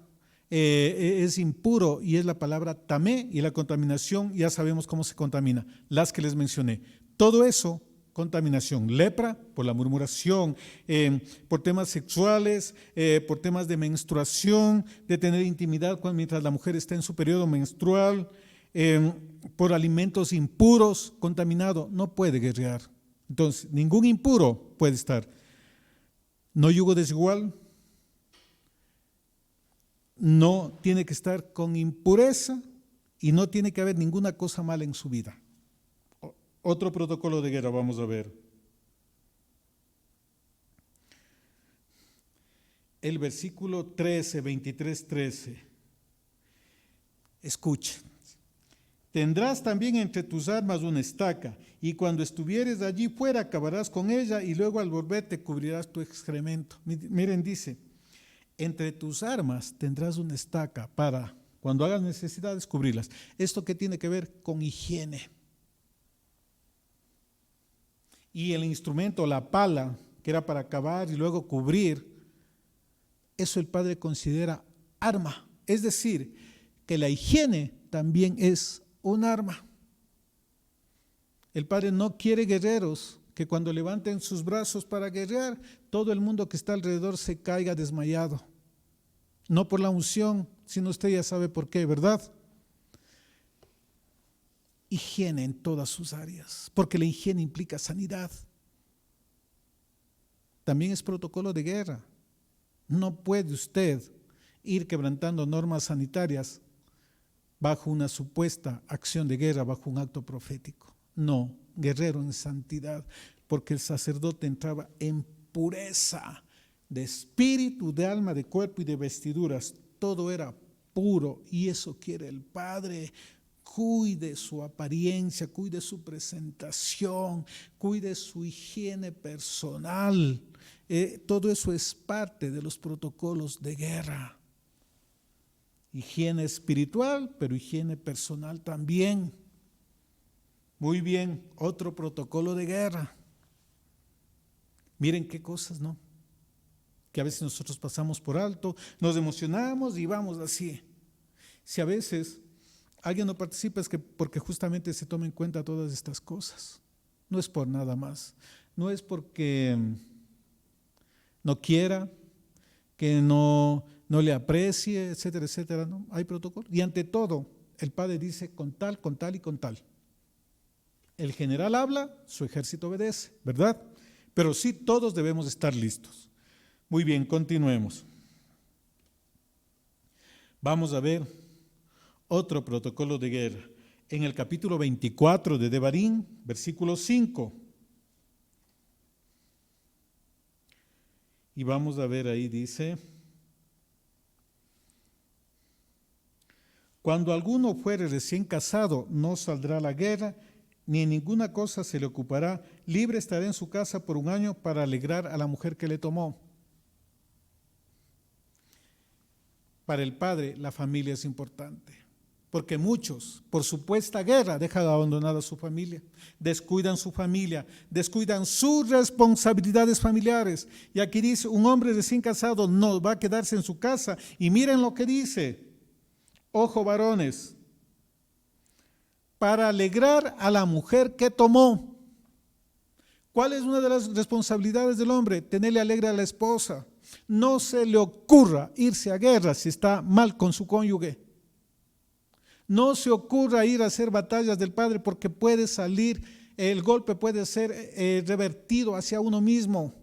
es impuro, y es la palabra tamé, y la contaminación, ya sabemos cómo se contamina, las que les mencioné. Todo eso, contaminación, lepra por la murmuración, por temas sexuales, por temas de menstruación, de tener intimidad mientras la mujer está en su periodo menstrual, por alimentos impuros, contaminado, no puede guerrear. Entonces, ningún impuro puede estar. No yugo desigual, no tiene que estar con impureza y no tiene que haber ninguna cosa mala en su vida. Otro protocolo de guerra vamos a ver. El versículo 13, 23, 13. Escuchen. Tendrás también entre tus armas una estaca, y cuando estuvieres allí fuera acabarás con ella, y luego al volver te cubrirás tu excremento. Miren, dice, entre tus armas tendrás una estaca para, cuando hagas necesidades, cubrirlas. ¿Esto qué tiene que ver? Con higiene. Y el instrumento, la pala, que era para cavar y luego cubrir, eso el Padre considera arma. Es decir, que la higiene también es un arma. El Padre no quiere guerreros que cuando levanten sus brazos para guerrear, todo el mundo que está alrededor se caiga desmayado. No por la unción, sino usted ya sabe por qué, ¿verdad? Higiene en todas sus áreas, porque la higiene implica sanidad. También es protocolo de guerra. No puede usted ir quebrantando normas sanitarias bajo una supuesta acción de guerra, bajo un acto profético. No, guerrero en santidad, porque el sacerdote entraba en pureza de espíritu, de alma, de cuerpo y de vestiduras. Todo era puro, y eso quiere el Padre. Cuide su apariencia, cuide su presentación, cuide su higiene personal. Todo eso es parte de los protocolos de guerra. Higiene espiritual, pero higiene personal también. Muy bien, otro protocolo de guerra. Miren qué cosas, ¿no? Que a veces nosotros pasamos por alto, nos emocionamos y vamos así. Si a veces alguien no participa es que porque justamente se toma en cuenta todas estas cosas. No es por nada más. No es porque no quiera, que no le aprecie, etcétera, etcétera. No, hay protocolo. Y ante todo, el Padre dice con tal y con tal. El general habla, su ejército obedece, ¿verdad? Pero sí todos debemos estar listos. Muy bien, continuemos. Vamos a ver otro protocolo de guerra. En el capítulo 24 de Devarim, versículo 5. Y vamos a ver ahí, dice: cuando alguno fuere recién casado, no saldrá a la guerra, ni en ninguna cosa se le ocupará, libre estará en su casa por un año para alegrar a la mujer que le tomó. Para el padre, la familia es importante. porque muchos, por supuesta guerra, dejan abandonada a su familia, descuidan su familia, descuidan sus responsabilidades familiares. Y aquí dice, un hombre recién casado no va a quedarse en su casa. Y miren lo que dice, ojo varones, para alegrar a la mujer que tomó. ¿Cuál es una de las responsabilidades del hombre? Tenerle alegre a la esposa. No se le ocurra irse a guerra si está mal con su cónyuge. No se ocurra ir a hacer batallas del padre porque puede salir, el golpe puede ser revertido hacia uno mismo.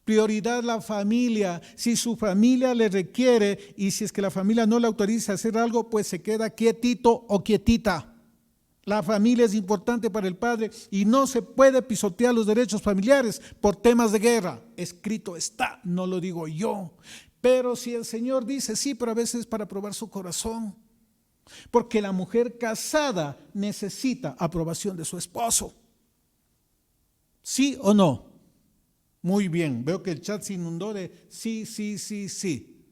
Prioridad la familia. Si su familia le requiere y si es que la familia no le autoriza a hacer algo, pues se queda quietito o quietita. La familia es importante para el padre y no se puede pisotear los derechos familiares por temas de guerra. Escrito está, no lo digo yo. Pero si el Señor dice sí, pero a veces es para probar su corazón. Porque la mujer casada necesita aprobación de su esposo. ¿Sí o no? Muy bien, veo que el chat se inundó de sí, sí, sí, sí.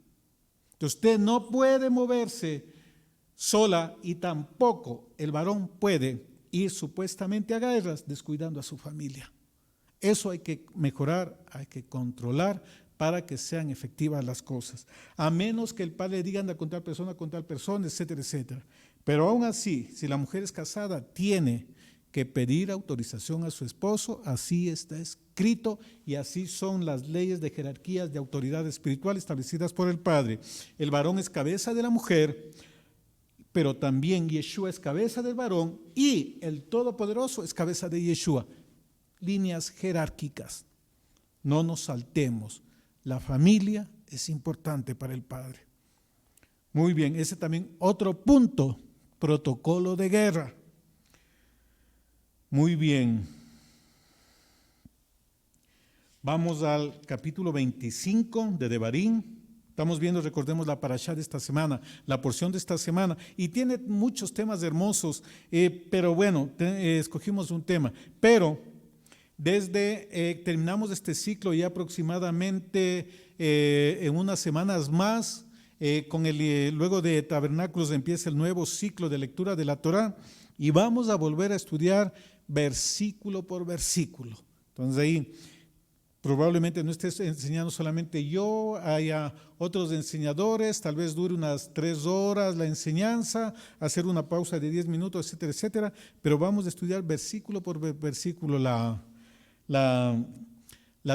Entonces usted no puede moverse sola y tampoco el varón puede ir supuestamente a guerras descuidando a su familia. Eso hay que mejorar, hay que controlar para que sean efectivas las cosas. A menos que el padre le diga anda con tal persona, etcétera, etcétera. Pero aún así, si la mujer es casada, tiene que pedir autorización a su esposo, así está escrito y así son las leyes de jerarquías de autoridad espiritual establecidas por el Padre. El varón es cabeza de la mujer, pero también Yeshua es cabeza del varón y el Todopoderoso es cabeza de Yeshua. Líneas jerárquicas. No nos saltemos. La familia es importante para el Padre. Muy bien, ese también otro punto, protocolo de guerra. Muy bien. Vamos al capítulo 25 de Devarim. Estamos viendo, recordemos la parashá de esta semana, la porción de esta semana, y tiene muchos temas hermosos, pero bueno, escogimos un tema. Pero desde terminamos este ciclo ya aproximadamente en unas semanas más, luego de Tabernáculos empieza el nuevo ciclo de lectura de la Torá y vamos a volver a estudiar versículo por versículo. Entonces ahí probablemente no estés enseñando solamente yo, haya otros enseñadores, tal vez dure unas 3 horas la enseñanza, hacer una pausa de 10 minutos, etcétera, etcétera, pero vamos a estudiar versículo por versículo la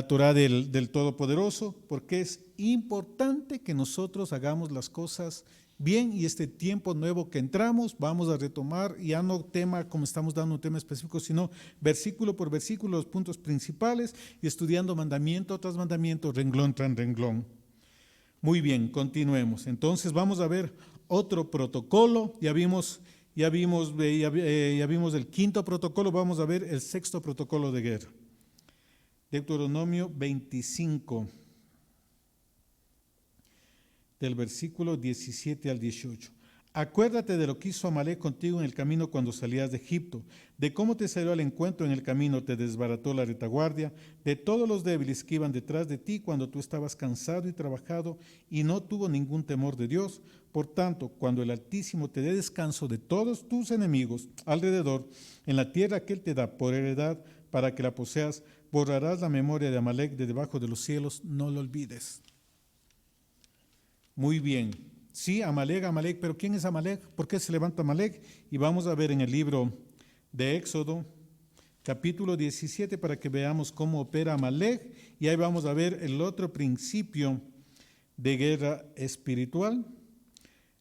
Torá del Todopoderoso, porque es importante que nosotros hagamos las cosas bien y este tiempo nuevo que entramos vamos a retomar ya no tema como estamos dando un tema específico, sino versículo por versículo los puntos principales y estudiando mandamiento tras mandamiento, renglón tras renglón. Muy bien, continuemos. Entonces vamos a ver otro protocolo, ya vimos el quinto protocolo, vamos a ver el sexto protocolo de guerra. Deuteronomio 25, del versículo 17 al 18. Acuérdate de lo que hizo Amalek contigo en el camino cuando salías de Egipto, de cómo te salió al encuentro en el camino, te desbarató la retaguardia, de todos los débiles que iban detrás de ti cuando tú estabas cansado y trabajado y no tuvo ningún temor de Dios. Por tanto, cuando el Altísimo te dé descanso de todos tus enemigos alrededor, en la tierra que Él te da por heredad para que la poseas, borrarás la memoria de Amalek de debajo de los cielos, no lo olvides. Muy bien. Sí, Amalek, pero ¿quién es Amalek? ¿Por qué se levanta Amalek? Y vamos a ver en el libro de Éxodo, capítulo 17, para que veamos cómo opera Amalek, y ahí vamos a ver el otro principio de guerra espiritual.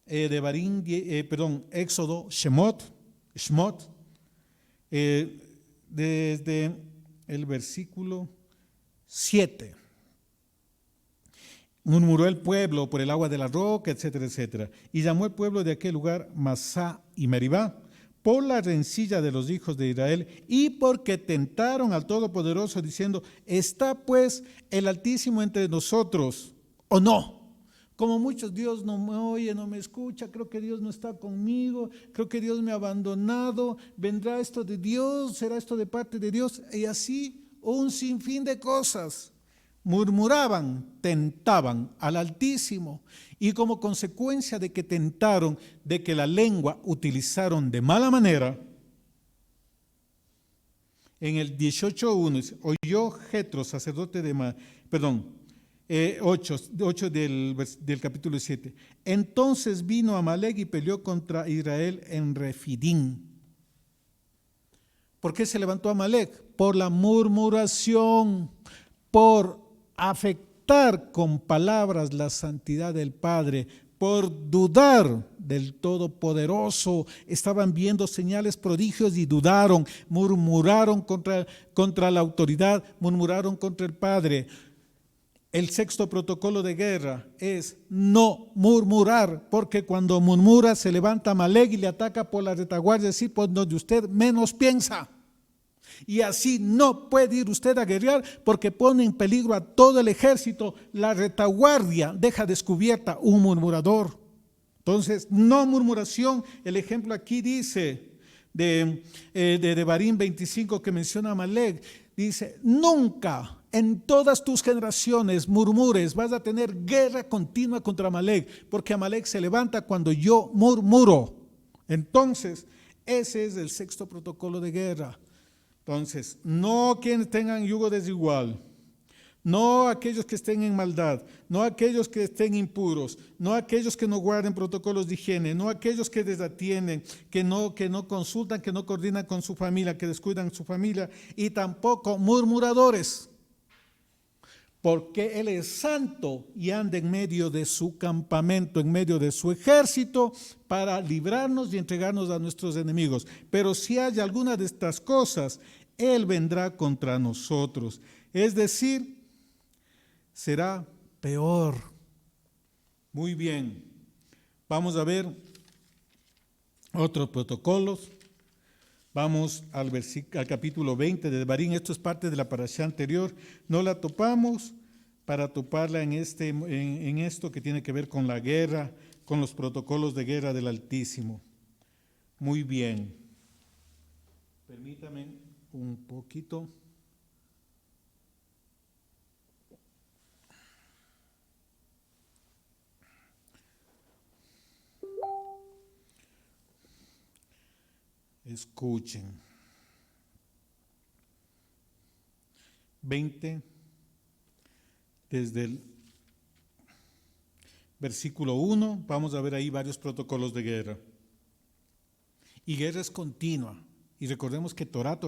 Éxodo, Shemot, desde el versículo 7. Murmuró el pueblo por el agua de la roca, etcétera, etcétera. Y llamó el pueblo de aquel lugar Masá y Meribá, por la rencilla de los hijos de Israel y porque tentaron al Todopoderoso diciendo, ¿está pues el Altísimo entre nosotros o no? Como muchos, Dios no me oye, no me escucha, creo que Dios no está conmigo, creo que Dios me ha abandonado, ¿vendrá esto de Dios? ¿Será esto de parte de Dios? Y así un sinfín de cosas. murmuraban, tentaban al Altísimo. Y como consecuencia de que tentaron, de que la lengua utilizaron de mala manera, en el 18:1, oyó Jetro, sacerdote de 8 del capítulo 7. Entonces vino Amalek y peleó contra Israel en Refidín. ¿Por qué se levantó Amalek? Por la murmuración, por afectar con palabras la santidad del Padre, por dudar del Todopoderoso. Estaban viendo señales, prodigios y dudaron, murmuraron contra la autoridad, murmuraron contra el Padre. El sexto protocolo de guerra es no murmurar, porque cuando murmura se levanta Amalek y le ataca por la retaguardia, así por donde usted menos piensa. Y así no puede ir usted a guerrear porque pone en peligro a todo el ejército. La retaguardia deja descubierta un murmurador. Entonces, no murmuración. El ejemplo aquí dice de Devarim 25 que menciona a Amalek. Dice, nunca en todas tus generaciones murmures, vas a tener guerra continua contra Amalek, porque Amalek se levanta cuando yo murmuro. Entonces, ese es el sexto protocolo de guerra. Entonces, no quienes tengan yugo desigual, no aquellos que estén en maldad, no aquellos que estén impuros, no aquellos que no guarden protocolos de higiene, no aquellos que desatienden, que no consultan, que no coordinan con su familia, que descuidan su familia, y tampoco murmuradores, porque Él es santo y anda en medio de su campamento, en medio de su ejército, para librarnos y entregarnos a nuestros enemigos. Pero si hay alguna de estas cosas, Él vendrá contra nosotros. Es decir, será peor. Muy bien. Vamos a ver otros protocolos. Vamos al capítulo 20 de Devarim. Esto es parte de la parashá anterior. No la topamos para toparla en esto que tiene que ver con la guerra, con los protocolos de guerra del Altísimo. Muy bien. Permítame un poquito. Escuchen. 20, desde el versículo 1, vamos a ver ahí varios protocolos de guerra. Y guerra es continua. Y recordemos que Torá.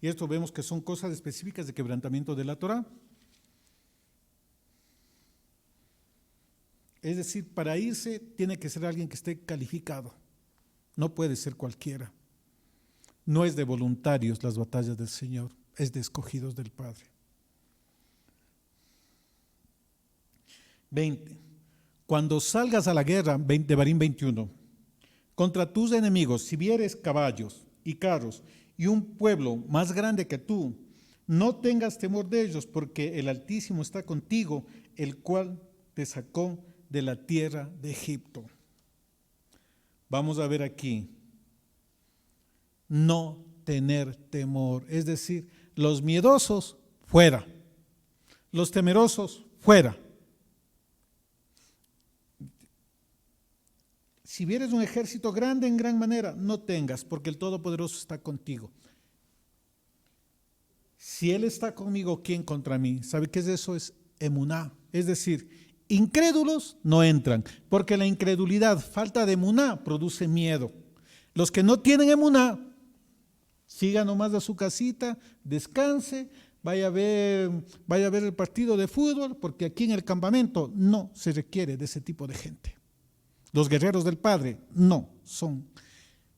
Y esto vemos que son cosas específicas de quebrantamiento de la Torá. Es decir, para irse tiene que ser alguien que esté calificado. No puede ser cualquiera. No es de voluntarios las batallas del Señor, es de escogidos del Padre. 20. Cuando salgas a la guerra, Devarim 21, contra tus enemigos, si vieres caballos y carros y un pueblo más grande que tú, no tengas temor de ellos, porque el Altísimo está contigo, el cual te sacó de la tierra de Egipto. Vamos a ver aquí, no tener temor, es decir, los miedosos fuera, los temerosos fuera. Si vieres un ejército grande en gran manera, no tengas, porque el Todopoderoso está contigo. Si Él está conmigo, ¿quién contra mí? ¿Sabe qué es eso? Es emuná, es decir, incrédulos no entran, porque la incredulidad, falta de emuná, produce miedo. Los que no tienen emuná, siga nomás a su casita, descanse, vaya a ver el partido de fútbol, porque aquí en el campamento no se requiere de ese tipo de gente. Los guerreros del Padre no son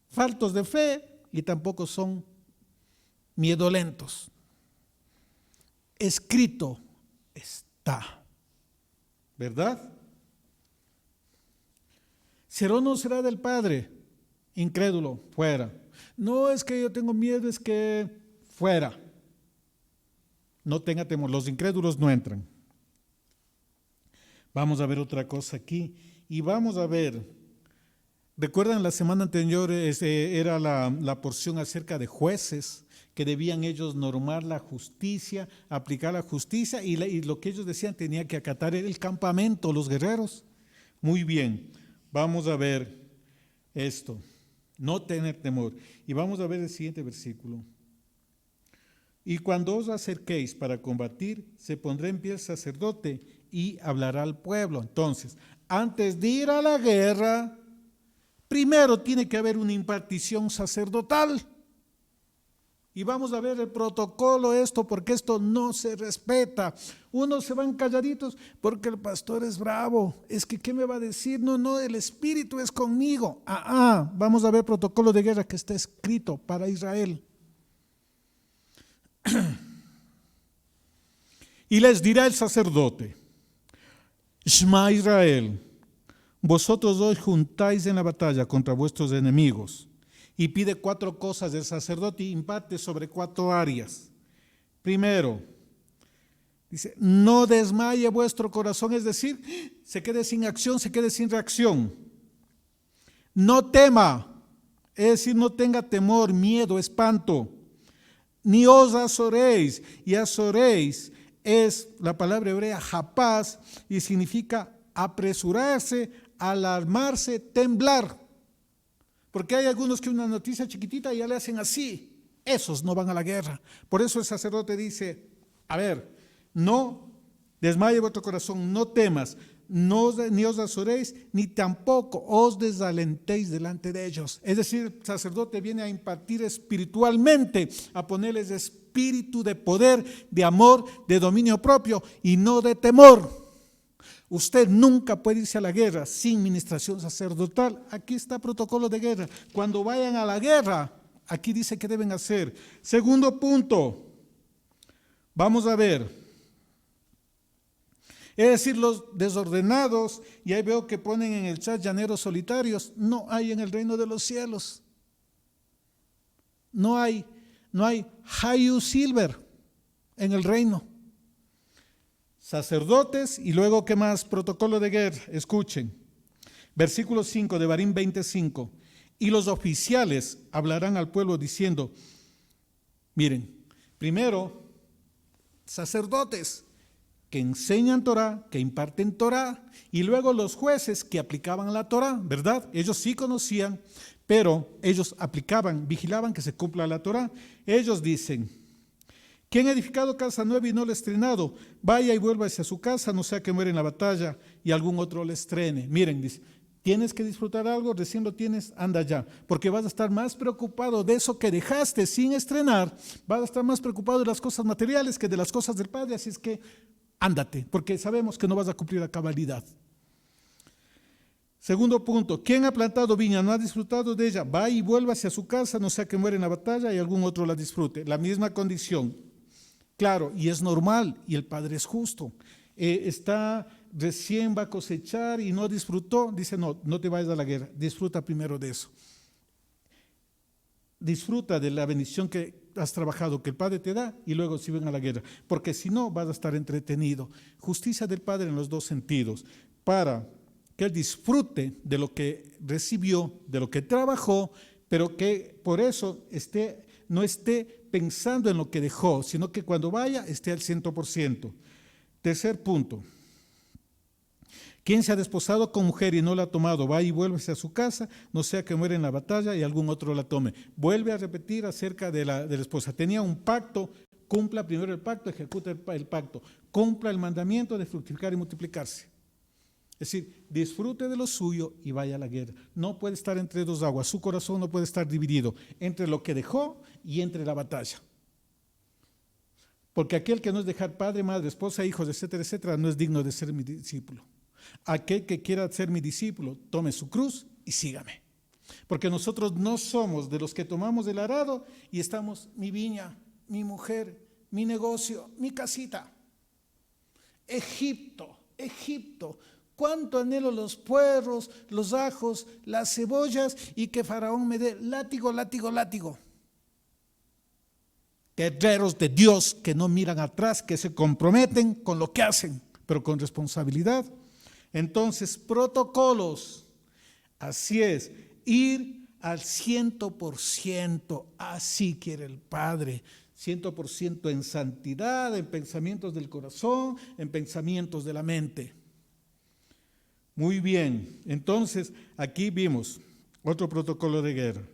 faltos de fe y tampoco son miedolentos. Escrito está. ¿Verdad? ¿Será o no será del Padre? Incrédulo, fuera. No es que yo tengo miedo, es que fuera. No tenga temor, los incrédulos no entran. Vamos a ver otra cosa aquí y vamos a ver Recuerdan la semana anterior era la porción acerca de jueces que debían ellos normar la justicia, aplicar la justicia y lo que ellos decían tenía que acatar el campamento, los guerreros. Muy bien, vamos a ver esto, no tener temor. Y vamos a ver el siguiente versículo. Y cuando os acerquéis para combatir, se pondrá en pie el sacerdote y hablará al pueblo. Entonces, antes de ir a la guerra, primero tiene que haber una impartición sacerdotal. Y vamos a ver el protocolo esto, porque esto no se respeta. Unos se van calladitos porque el pastor es bravo. Es que, ¿qué me va a decir? No, el Espíritu es conmigo. Vamos a ver protocolo de guerra que está escrito para Israel. Y les dirá el sacerdote: Shema Israel, vosotros hoy juntáis en la batalla contra vuestros enemigos. Y pide 4 cosas del sacerdote y imparte sobre 4 áreas. Primero, dice, no desmaye vuestro corazón, es decir, se quede sin acción, se quede sin reacción. No tema, es decir, no tenga temor, miedo, espanto. Ni os azoréis, y azoréis es la palabra hebrea japaz y significa apresurarse, alarmarse, temblar. Porque hay algunos que una noticia chiquitita ya le hacen así. Esos no van a la guerra. Por eso el sacerdote dice, a ver, no desmaye vuestro corazón, no temas, ni os azoréis, ni tampoco os desalentéis delante de ellos. Es decir, el sacerdote viene a impartir espiritualmente, a ponerles espíritu de poder, de amor, de dominio propio y no de temor. Usted nunca puede irse a la guerra sin ministración sacerdotal. Aquí está protocolo de guerra. Cuando vayan a la guerra, aquí dice que deben hacer. Segundo punto, vamos a ver. Es decir, los desordenados, y ahí veo que ponen en el chat llaneros solitarios, no hay en el reino de los cielos. No hay Hayu Silver en el reino. Sacerdotes y luego, ¿qué más? Protocolo de guerra. Escuchen. Versículo 5 de Barín 25. Y los oficiales hablarán al pueblo diciendo, miren, primero, sacerdotes que enseñan Torah, que imparten Torah, y luego los jueces que aplicaban la Torah, ¿verdad? Ellos sí conocían, pero ellos aplicaban, vigilaban que se cumpla la Torah. Ellos dicen, ¿quién ha edificado casa nueva y no la ha estrenado? Vaya y vuelva hacia su casa, no sea que muera en la batalla y algún otro la estrene. Miren, dice, tienes que disfrutar algo, recién lo tienes, anda ya, porque vas a estar más preocupado de eso que dejaste sin estrenar, vas a estar más preocupado de las cosas materiales que de las cosas del Padre, así es que ándate, porque sabemos que no vas a cumplir la cabalidad. Segundo punto, ¿quién ha plantado viña, no ha disfrutado de ella? Va y vuelva hacia su casa, no sea que muera en la batalla y algún otro la disfrute. La misma condición. Claro, y es normal, y el Padre es justo. Recién va a cosechar y no disfrutó, dice, no te vayas a la guerra, disfruta primero de eso. Disfruta de la bendición que has trabajado, que el Padre te da, y luego si ven a la guerra, porque si no vas a estar entretenido. Justicia del Padre en los 2 sentidos, para que Él disfrute de lo que recibió, de lo que trabajó, pero que por eso no esté pensando en lo que dejó, sino que cuando vaya esté al 100%. Tercer punto, ¿quién se ha desposado con mujer y no la ha tomado? Va y vuélvese a su casa, no sea que muera en la batalla y algún otro la tome. Vuelve a repetir acerca de la esposa. Tenía un pacto, cumpla primero el pacto, ejecuta el pacto. Cumpla el mandamiento de fructificar y multiplicarse. Es decir, disfrute de lo suyo y vaya a la guerra. No puede estar entre 2 aguas, su corazón no puede estar dividido entre lo que dejó y entre la batalla. Porque aquel que no es dejar padre, madre, esposa, hijos, etcétera, etcétera, no es digno de ser mi discípulo. Aquel que quiera ser mi discípulo, tome su cruz y sígame. Porque nosotros no somos de los que tomamos el arado y estamos mi viña, mi mujer, mi negocio, mi casita. Egipto. Cuánto anhelo los puerros, los ajos, las cebollas y que Faraón me dé látigo. Guerreros de Dios que no miran atrás, que se comprometen con lo que hacen, pero con responsabilidad. Entonces, protocolos. Así es. Ir al 100%, así quiere el Padre, 100% en santidad, en pensamientos del corazón, en pensamientos de la mente. Muy bien, entonces aquí vimos otro protocolo de guerra.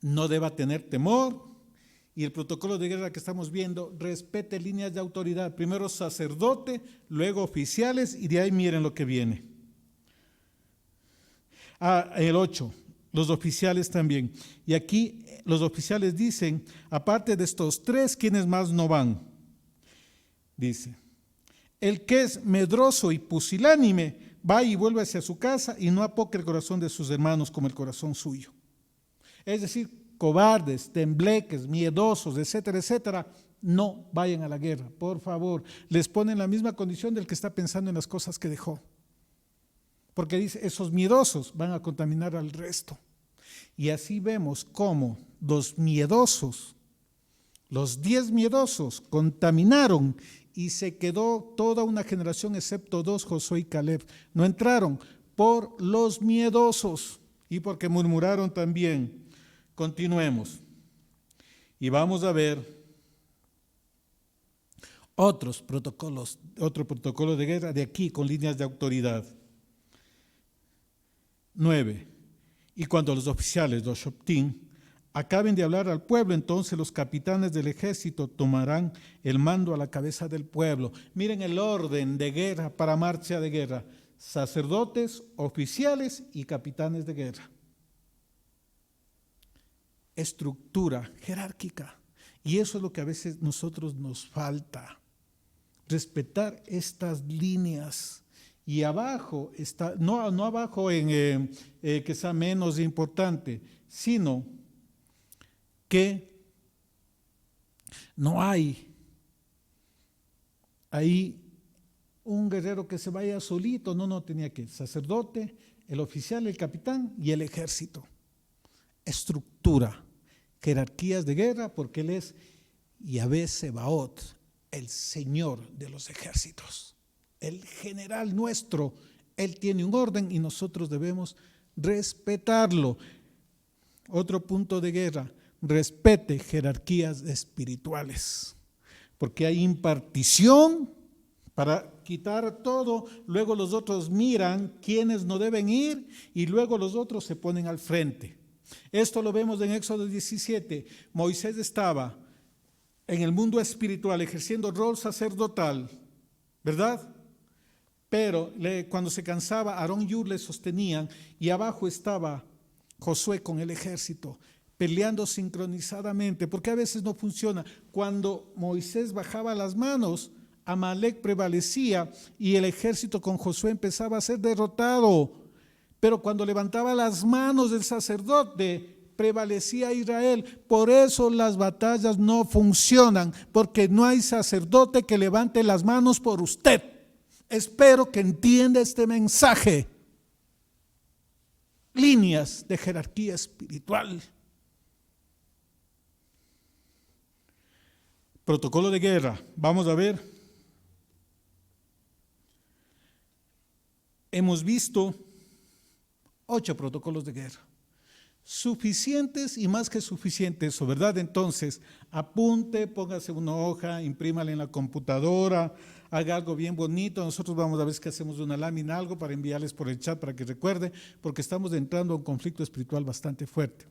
No deba tener temor, y el protocolo de guerra que estamos viendo, respete líneas de autoridad, primero sacerdote, luego oficiales, y de ahí miren lo que viene. El 8, los oficiales también. Y aquí los oficiales dicen, aparte de estos tres, ¿quiénes más no van? Dice, el que es medroso y pusilánime, va y vuelve hacia su casa y no apoque el corazón de sus hermanos como el corazón suyo. Es decir, cobardes, tembleques, miedosos, etcétera, etcétera, no vayan a la guerra, por favor. Les ponen la misma condición del que está pensando en las cosas que dejó. Porque dice, esos miedosos van a contaminar al resto. Y así vemos cómo los miedosos, los 10 miedosos, contaminaron y se quedó toda una generación, excepto 2, Josué y Caleb. No entraron por los miedosos y porque murmuraron también. Continuemos. Y vamos a ver otro protocolo de guerra de aquí con líneas de autoridad. 9. Y cuando los oficiales, los shoptim, acaben de hablar al pueblo, entonces los capitanes del ejército tomarán el mando a la cabeza del pueblo. Miren el orden de guerra para marcha de guerra: sacerdotes, oficiales y capitanes de guerra. Estructura jerárquica. Y eso es lo que a veces nosotros nos falta, respetar estas líneas. Y abajo está, no abajo en que sea menos importante, sino que no hay ahí un guerrero que se vaya solito, no, tenía que el sacerdote, el oficial, el capitán y el ejército. Estructura, jerarquías de guerra, porque él es Yahvé Sebaot, el Señor de los ejércitos, el general nuestro. Él tiene un orden y nosotros debemos respetarlo. Otro punto de guerra: respete jerarquías espirituales, porque hay impartición para quitar todo, luego los otros miran quiénes no deben ir y luego los otros se ponen al frente. Esto lo vemos en Éxodo 17. Moisés estaba en el mundo espiritual ejerciendo rol sacerdotal, ¿verdad? Pero cuando se cansaba, Aarón y Hur le sostenían, y abajo estaba Josué con el ejército, peleando sincronizadamente, porque a veces no funciona. Cuando Moisés bajaba las manos, Amalek prevalecía y el ejército con Josué empezaba a ser derrotado. Pero cuando levantaba las manos del sacerdote, prevalecía Israel. Por eso las batallas no funcionan, porque no hay sacerdote que levante las manos por usted. Espero que entienda este mensaje. Líneas de jerarquía espiritual. Protocolo de guerra. Vamos a ver. Hemos visto 8 protocolos de guerra. Suficientes y más que suficientes, ¿verdad? Entonces, apunte, póngase una hoja, imprímala en la computadora, haga algo bien bonito. Nosotros vamos a ver si hacemos una lámina, algo para enviarles por el chat para que recuerde, porque estamos entrando a un conflicto espiritual bastante fuerte.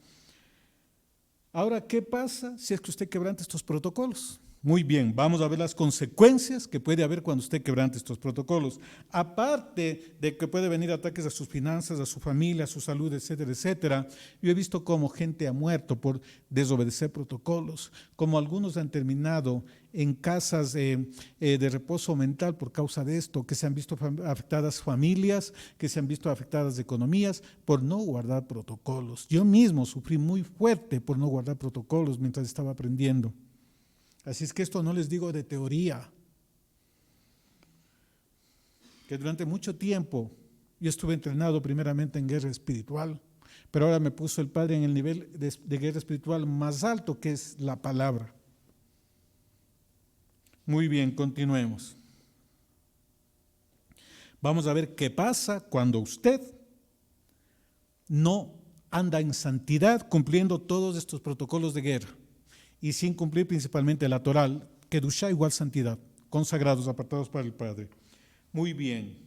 Ahora, ¿qué pasa si es que usted quebranta estos protocolos? Muy bien, vamos a ver las consecuencias que puede haber cuando usted quebrante estos protocolos. Aparte de que puede venir ataques a sus finanzas, a su familia, a su salud, etcétera, etcétera. Yo he visto cómo gente ha muerto por desobedecer protocolos, como algunos han terminado en casas de reposo mental por causa de esto, que se han visto afectadas familias, que se han visto afectadas economías por no guardar protocolos. Yo mismo sufrí muy fuerte por no guardar protocolos mientras estaba aprendiendo. Así es que esto no les digo de teoría, que durante mucho tiempo yo estuve entrenado primeramente en guerra espiritual, pero ahora me puso el Padre en el nivel de guerra espiritual más alto, que es la palabra. Muy bien, continuemos. Vamos a ver qué pasa cuando usted no anda en santidad cumpliendo todos estos protocolos de guerra y sin cumplir principalmente la Torá, Kedushá igual santidad, consagrados, apartados para el Padre. Muy bien.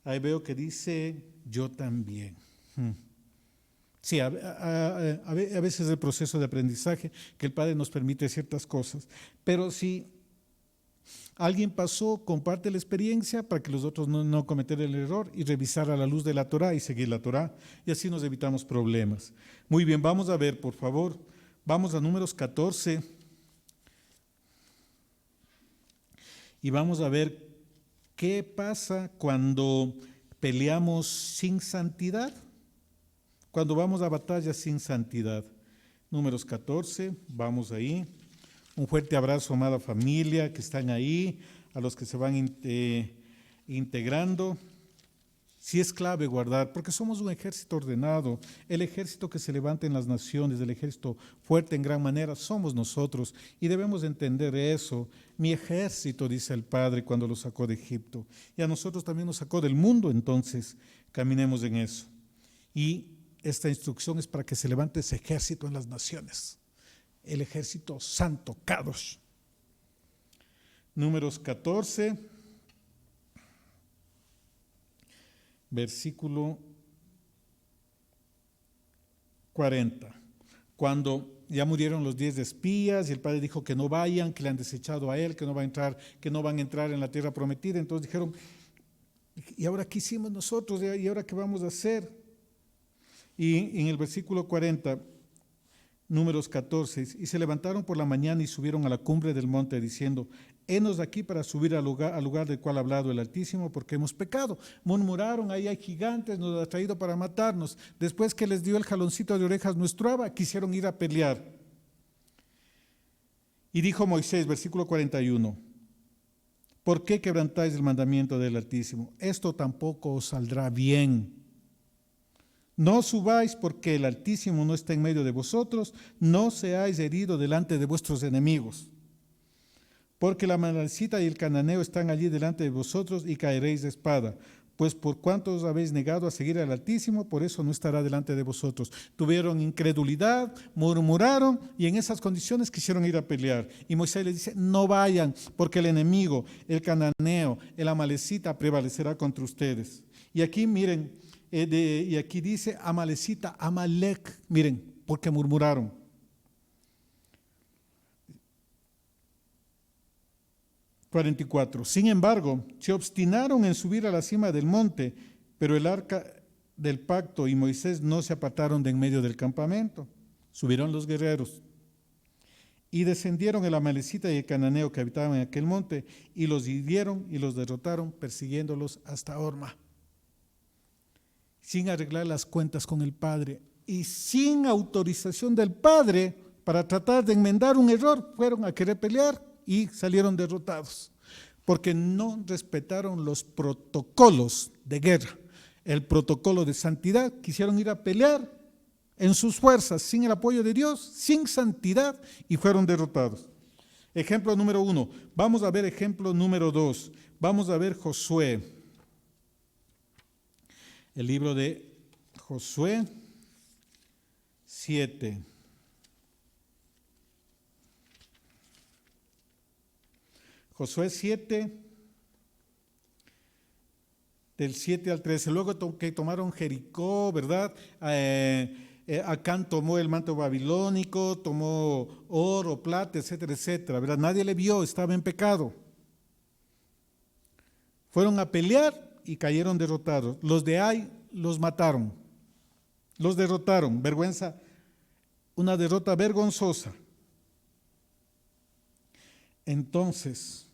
Ahí veo que dice, yo también. Sí, a veces el proceso de aprendizaje, que el Padre nos permite ciertas cosas, pero si alguien pasó, comparte la experiencia para que los otros no cometer el error y revisar a la luz de la Torá y seguir la Torá, y así nos evitamos problemas. Muy bien, vamos a ver, por favor, vamos a Números 14 y vamos a ver qué pasa cuando peleamos sin santidad. Cuando vamos a batalla sin santidad. Números 14, vamos ahí. Un fuerte abrazo, amada familia, que están ahí, a los que se van integrando. Sí es clave guardar, porque somos un ejército ordenado, el ejército que se levanta en las naciones, el ejército fuerte en gran manera, somos nosotros, y debemos entender eso. Mi ejército, dice el Padre cuando lo sacó de Egipto, y a nosotros también nos sacó del mundo, entonces caminemos en eso. Y esta instrucción es para que se levante ese ejército en las naciones, el ejército santo, Kadosh. Números 14, versículo 40. Cuando ya murieron los 10 espías y el Padre dijo que no vayan, que le han desechado a él, que no van a entrar en la tierra prometida, entonces dijeron, ¿y ahora qué hicimos nosotros? ¿Y ahora qué vamos a hacer? Y en el versículo 40, Números 14, y se levantaron por la mañana y subieron a la cumbre del monte diciendo, henos aquí para subir al lugar del cual ha hablado el Altísimo, porque hemos pecado. Murmuraron, ahí hay gigantes, nos ha traído para matarnos. Después que les dio el jaloncito de orejas nuestro Abba, quisieron ir a pelear. Y dijo Moisés, versículo 41, ¿por qué quebrantáis el mandamiento del Altísimo? Esto tampoco os saldrá bien. No subáis porque el Altísimo no está en medio de vosotros, no seáis heridos delante de vuestros enemigos. Porque la Amalecita y el Cananeo están allí delante de vosotros y caeréis de espada. Pues por cuanto os habéis negado a seguir al Altísimo, por eso no estará delante de vosotros. Tuvieron incredulidad, murmuraron y en esas condiciones quisieron ir a pelear. Y Moisés les dice, no vayan porque el enemigo, el Cananeo, el Amalecita prevalecerá contra ustedes. Y aquí miren, y aquí dice Amalecita, Amalek, miren, porque murmuraron. Sin embargo, se obstinaron en subir a la cima del monte, pero el arca del pacto y Moisés no se apartaron de en medio del campamento. Subieron los guerreros y descendieron el Amalecita y el Cananeo que habitaban en aquel monte y los hirieron y los derrotaron persiguiéndolos hasta Horma. Sin arreglar las cuentas con el Padre y sin autorización del Padre para tratar de enmendar un error, fueron a querer pelear y salieron derrotados, porque no respetaron los protocolos de guerra, el protocolo de santidad. Quisieron ir a pelear en sus fuerzas, sin el apoyo de Dios, sin santidad, y fueron derrotados. Ejemplo número 1. Vamos a ver ejemplo número 2. Vamos a ver Josué. El libro de Josué 7. Josué 7, del 7 al 13. Luego que tomaron Jericó, ¿verdad? Acán tomó el manto babilónico, tomó oro, plata, etcétera, etcétera, ¿verdad? Nadie le vio, estaba en pecado. Fueron a pelear y cayeron derrotados. Los de Ai los mataron, los derrotaron. Vergüenza, una derrota vergonzosa. Entonces,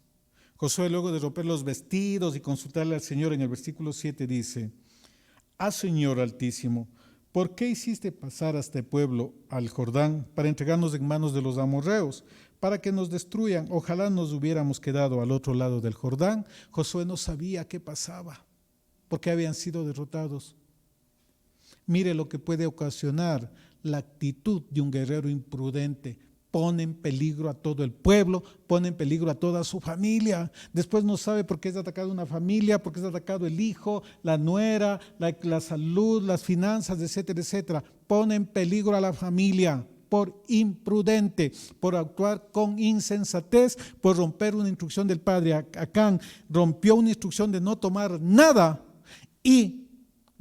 Josué, luego de romper los vestidos y consultarle al Señor, en el versículo 7 dice, Señor Altísimo, ¿por qué hiciste pasar a este pueblo al Jordán para entregarnos en manos de los amorreos, para que nos destruyan? Ojalá nos hubiéramos quedado al otro lado del Jordán. Josué no sabía qué pasaba, porque habían sido derrotados. Mire lo que puede ocasionar la actitud de un guerrero imprudente, pone en peligro a todo el pueblo, pone en peligro a toda su familia. Después no sabe por qué es atacado una familia, por qué es atacado el hijo, la nuera, la salud, las finanzas, etcétera, etcétera. Pone en peligro a la familia por imprudente, por actuar con insensatez, por romper una instrucción del padre. Acán rompió una instrucción de no tomar nada y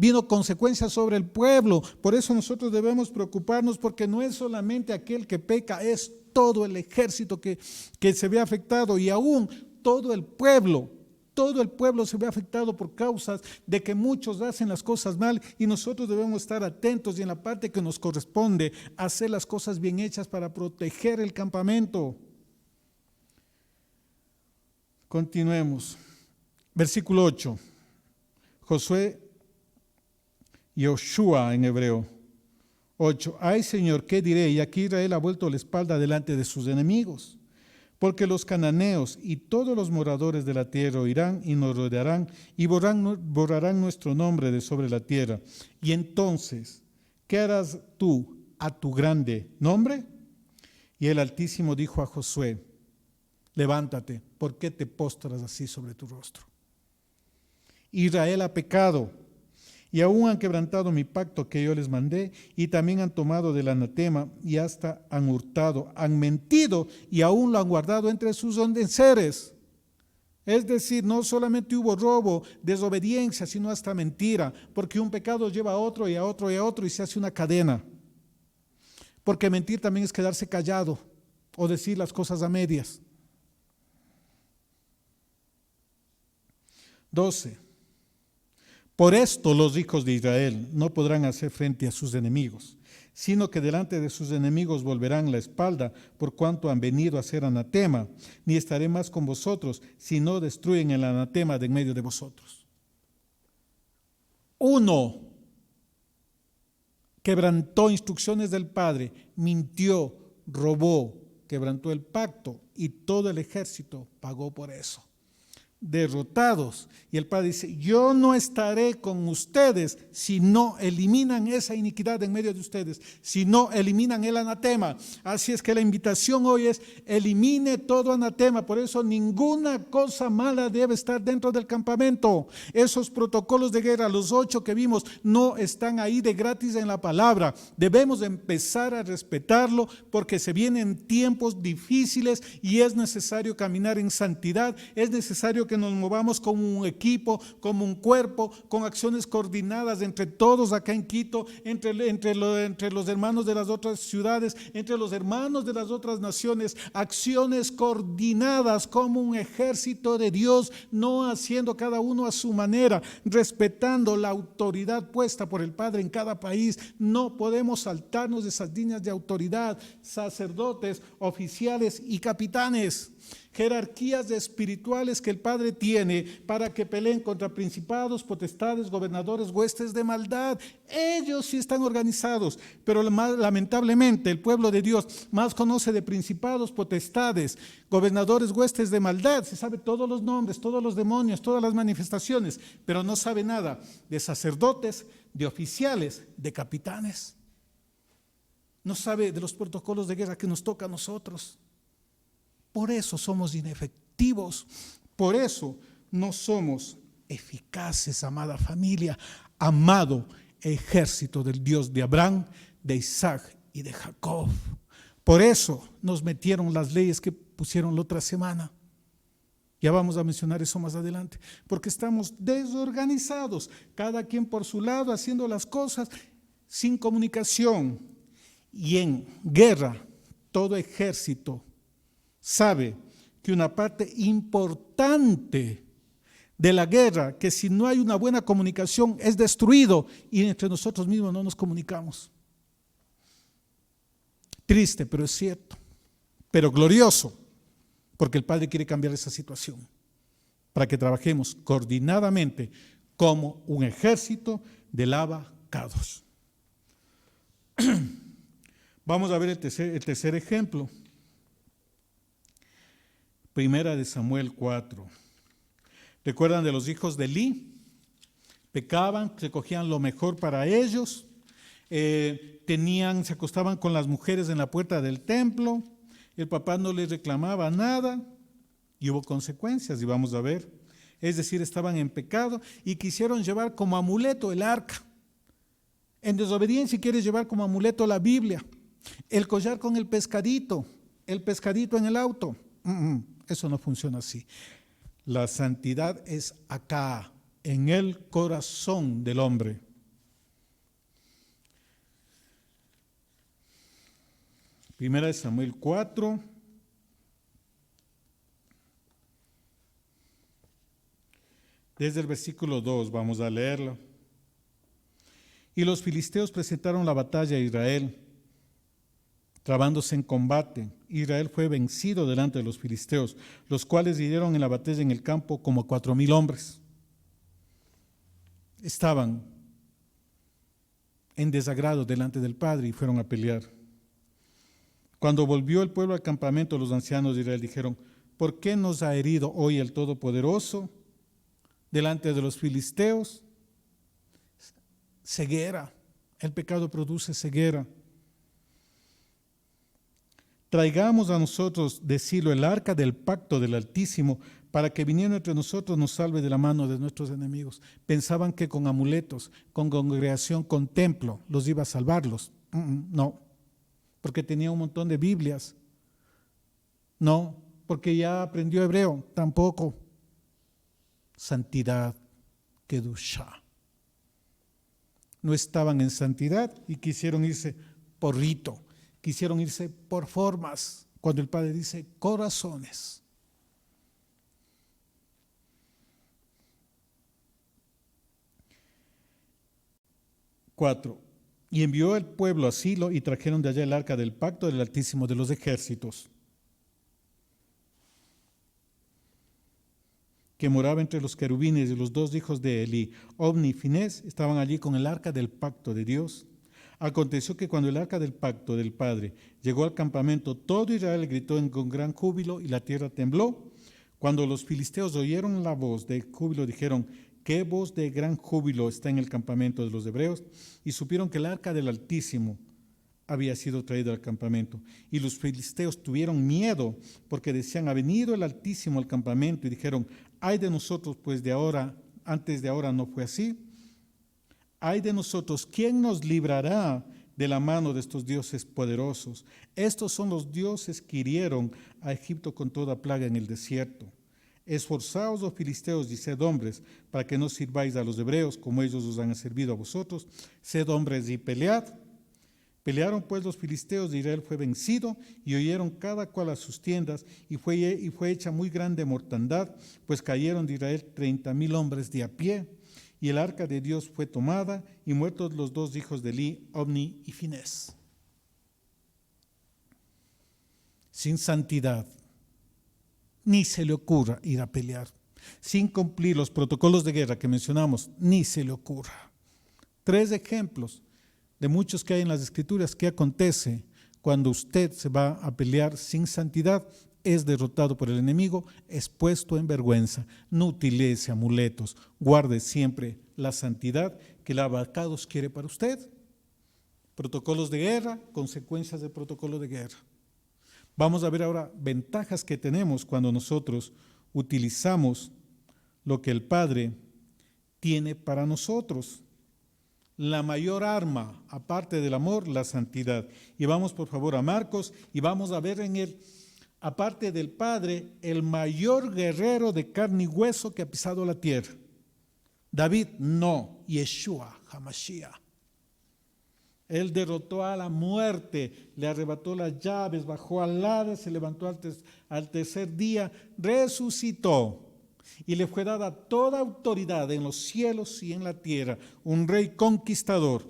vino consecuencias sobre el pueblo. Por eso nosotros debemos preocuparnos, porque no es solamente aquel que peca, es todo el ejército que se ve afectado, y aún todo el pueblo se ve afectado por causas de que muchos hacen las cosas mal, y nosotros debemos estar atentos y en la parte que nos corresponde hacer las cosas bien hechas para proteger el campamento. Continuemos. Versículo 8. Josué, Yoshua en hebreo. 8. Ay, Señor, ¿qué diré? Y aquí Israel ha vuelto la espalda delante de sus enemigos, porque los cananeos y todos los moradores de la tierra oirán y nos rodearán y borrarán nuestro nombre de sobre la tierra. Y entonces, ¿qué harás tú a tu grande nombre? Y el Altísimo dijo a Josué: levántate, ¿por qué te postras así sobre tu rostro? Israel ha pecado, y aún han quebrantado mi pacto que yo les mandé, y también han tomado del anatema, y hasta han hurtado, han mentido, y aún lo han guardado entre sus enseres. Es decir, no solamente hubo robo, desobediencia, sino hasta mentira, porque un pecado lleva a otro y a otro y a otro, y se hace una cadena. Porque mentir también es quedarse callado o decir las cosas a medias. 12. Por esto los hijos de Israel no podrán hacer frente a sus enemigos, sino que delante de sus enemigos volverán la espalda, por cuanto han venido a ser anatema, ni estaré más con vosotros, si no destruyen el anatema de en medio de vosotros. Uno quebrantó instrucciones del Padre, mintió, robó, quebrantó el pacto, y todo el ejército pagó por eso. Derrotados, y el Padre dice: yo no estaré con ustedes si no eliminan esa iniquidad en medio de ustedes, si no eliminan el anatema. Así es que la invitación hoy es: elimine todo anatema. Por eso ninguna cosa mala debe estar dentro del campamento. Esos protocolos de guerra, los 8 que vimos, no están ahí de gratis en la palabra. Debemos empezar a respetarlo, porque se vienen tiempos difíciles y es necesario caminar en santidad. Es necesario que nos movamos como un equipo, como un cuerpo, con acciones coordinadas entre todos acá en Quito, entre los hermanos de las otras ciudades, entre los hermanos de las otras naciones, acciones coordinadas como un ejército de Dios, no haciendo cada uno a su manera, respetando la autoridad puesta por el Padre en cada país. No podemos saltarnos de esas líneas de autoridad: sacerdotes, oficiales y capitanes. Jerarquías espirituales que el Padre tiene para que peleen contra principados, potestades, gobernadores, huestes de maldad. Ellos sí están organizados, pero lamentablemente el pueblo de Dios más conoce de principados, potestades, gobernadores, huestes de maldad. Se sabe todos los nombres, todos los demonios, todas las manifestaciones, pero no sabe nada de sacerdotes, de oficiales, de capitanes. No sabe de los protocolos de guerra que nos toca a nosotros. Por eso somos inefectivos, por eso no somos eficaces, amada familia, amado ejército del Dios de Abraham, de Isaac y de Jacob. Por eso nos metieron las leyes que pusieron la otra semana. Ya vamos a mencionar eso más adelante, porque estamos desorganizados, cada quien por su lado haciendo las cosas sin comunicación. Y en guerra, todo ejército sabe que una parte importante de la guerra, que si no hay una buena comunicación es destruido, y entre nosotros mismos no nos comunicamos. Triste, pero es cierto, pero glorioso, porque el Padre quiere cambiar esa situación para que trabajemos coordinadamente como un ejército de lavacados. Vamos a ver el tercer ejemplo. Primera de Samuel 4. ¿Recuerdan de los hijos de Elí? Pecaban, se cogían lo mejor para ellos, se acostaban con las mujeres en la puerta del templo, el papá no le reclamaba nada y hubo consecuencias, y vamos a ver. Es decir, estaban en pecado y quisieron llevar como amuleto el arca. En desobediencia quieres llevar como amuleto la Biblia, el collar con el pescadito en el auto. Eso no funciona así. La santidad es acá, en el corazón del hombre. Primera de Samuel 4. Desde el versículo 2 vamos a leerlo. Y los filisteos presentaron la batalla a Israel, trabándose en combate. Israel fue vencido delante de los filisteos, los cuales hirieron en la batalla en el campo como 4,000 hombres. Estaban en desagrado delante del Padre y fueron a pelear. Cuando volvió el pueblo al campamento, los ancianos de Israel dijeron: ¿por qué nos ha herido hoy el Todopoderoso delante de los filisteos? Ceguera. El pecado produce ceguera. Traigamos a nosotros de Silo el arca del pacto del Altísimo, para que viniendo entre nosotros nos salve de la mano de nuestros enemigos. Pensaban que con amuletos, con congregación, con templo, los iba a salvarlos. No, porque tenía un montón de Biblias. No, porque ya aprendió hebreo. Tampoco. Santidad, Kedushá. No estaban en santidad y quisieron irse por rito, quisieron irse por formas, cuando el Padre dice corazones. Cuatro. Y envió el pueblo a Silo y trajeron de allá el arca del pacto del Altísimo de los ejércitos, que moraba entre los querubines, y los 2 hijos de Elí, Ofni y Finés, estaban allí con el arca del pacto de Dios. Aconteció que cuando el arca del pacto del Padre llegó al campamento, todo Israel gritó con gran júbilo y la tierra tembló. Cuando los filisteos oyeron la voz de júbilo, dijeron: ¿qué voz de gran júbilo está en el campamento de los hebreos? Y supieron que el arca del Altísimo había sido traída al campamento. Y los filisteos tuvieron miedo, porque decían: ha venido el Altísimo al campamento. Y dijeron: ay de nosotros, pues de ahora, antes de ahora no fue así. Ay de nosotros, ¿quién nos librará de la mano de estos dioses poderosos? Estos son los dioses que hirieron a Egipto con toda plaga en el desierto. Esforzaos, los filisteos, y sed hombres, para que no sirváis a los hebreos como ellos os han servido a vosotros. Sed hombres y pelead. Pelearon pues los filisteos, de Israel fue vencido, y huyeron cada cual a sus tiendas, y fue hecha muy grande mortandad, pues cayeron de Israel 30,000 hombres de a pie, y el arca de Dios fue tomada, y muertos los 2 hijos de Elí, Ofni y Finés. Sin santidad, ni se le ocurra ir a pelear. Sin cumplir los protocolos de guerra que mencionamos, ni se le ocurra. 3 ejemplos de muchos que hay en las Escrituras. ¿Qué acontece cuando usted se va a pelear sin santidad? Es derrotado por el enemigo, es puesto en vergüenza. No utilice amuletos, guarde siempre la santidad que el abacados quiere para usted. Protocolos de guerra, consecuencias del protocolo de guerra. Vamos a ver ahora ventajas que tenemos cuando nosotros utilizamos lo que el Padre tiene para nosotros. La mayor arma, aparte del amor, la santidad. Y vamos por favor a Marcos y vamos a ver en él, aparte del Padre, el mayor guerrero de carne y hueso que ha pisado la tierra. David no, Yeshua, Hamashiach. Él derrotó a la muerte, le arrebató las llaves, bajó al Hades, se levantó al tercer día, resucitó. Y le fue dada toda autoridad en los cielos y en la tierra, un rey conquistador.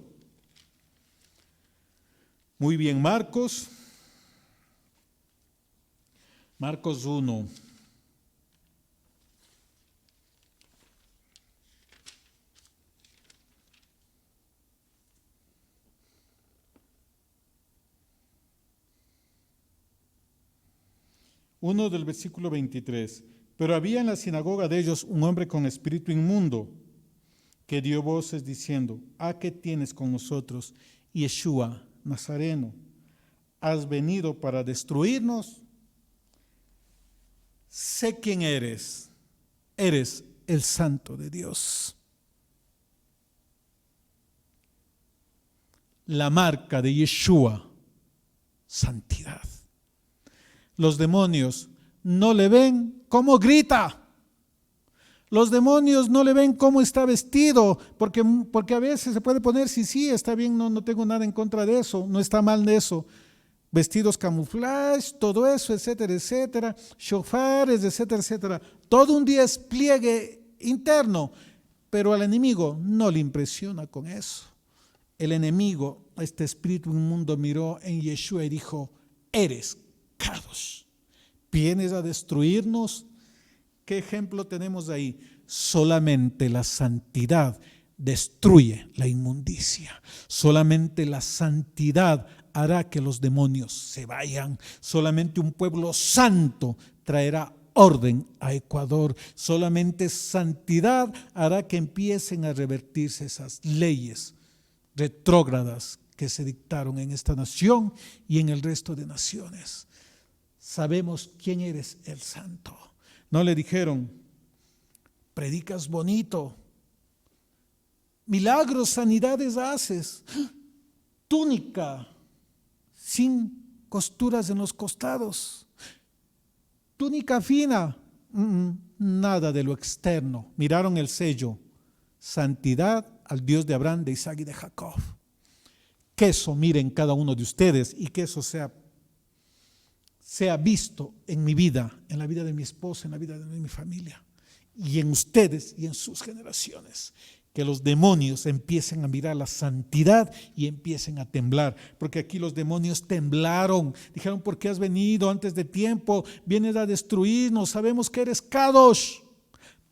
Muy bien, Marcos 1. Uno del versículo 23. Pero había en la sinagoga de ellos un hombre con espíritu inmundo, que dio voces diciendo: ¿a qué tienes con nosotros, Yeshua, Nazareno? has venido para destruirnos. Sé quién eres. Eres el Santo de Dios. La marca de Yeshua, santidad. Los demonios no le ven cómo grita. Los demonios no le ven cómo está vestido, porque a veces se puede poner, sí, está bien, no tengo nada en contra de eso, no está mal de eso. Vestidos camuflaje, todo eso, etcétera, shofares, etcétera. Todo un despliegue interno, pero al enemigo no le impresiona con eso. El enemigo, este espíritu inmundo, miró en Yeshua y dijo: eres Kadosh, vienes a destruirnos. ¿Qué ejemplo tenemos ahí? Solamente la santidad destruye la inmundicia. Solamente la santidad hará que los demonios se vayan. Solamente un pueblo santo traerá orden a Ecuador. Solamente santidad hará que empiecen a revertirse esas leyes retrógradas que se dictaron en esta nación y en el resto de naciones. Sabemos quién eres, el santo. No le dijeron: predicas bonito, milagros, sanidades haces, túnica sin costuras en los costados, túnica fina. Nada de lo externo. Miraron el sello: santidad al Dios de Abraham, de Isaac y de Jacob. Que eso miren cada uno de ustedes y que eso sea visto en mi vida, en la vida de mi esposa, en la vida de mi familia y en ustedes y en sus generaciones. Que los demonios empiecen a mirar la santidad y empiecen a temblar, porque aquí los demonios temblaron, dijeron: ¿por qué has venido antes de tiempo? Vienes a destruirnos, sabemos que eres Kadosh,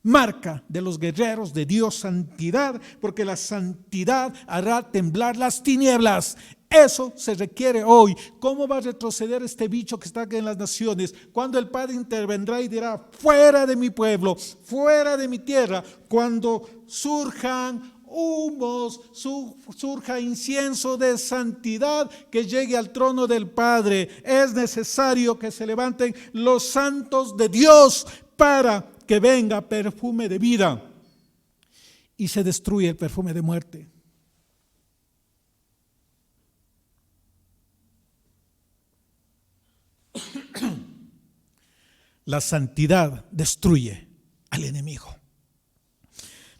marca de los guerreros de Dios, santidad, porque la santidad hará temblar las tinieblas. Eso se requiere hoy. ¿Cómo va a retroceder este bicho que está aquí en las naciones? Cuando el Padre intervendrá y dirá: fuera de mi pueblo, fuera de mi tierra. Cuando surjan humos, surja incienso de santidad que llegue al trono del Padre, es necesario que se levanten los santos de Dios para que venga perfume de vida y se destruye el perfume de muerte. La santidad destruye al enemigo.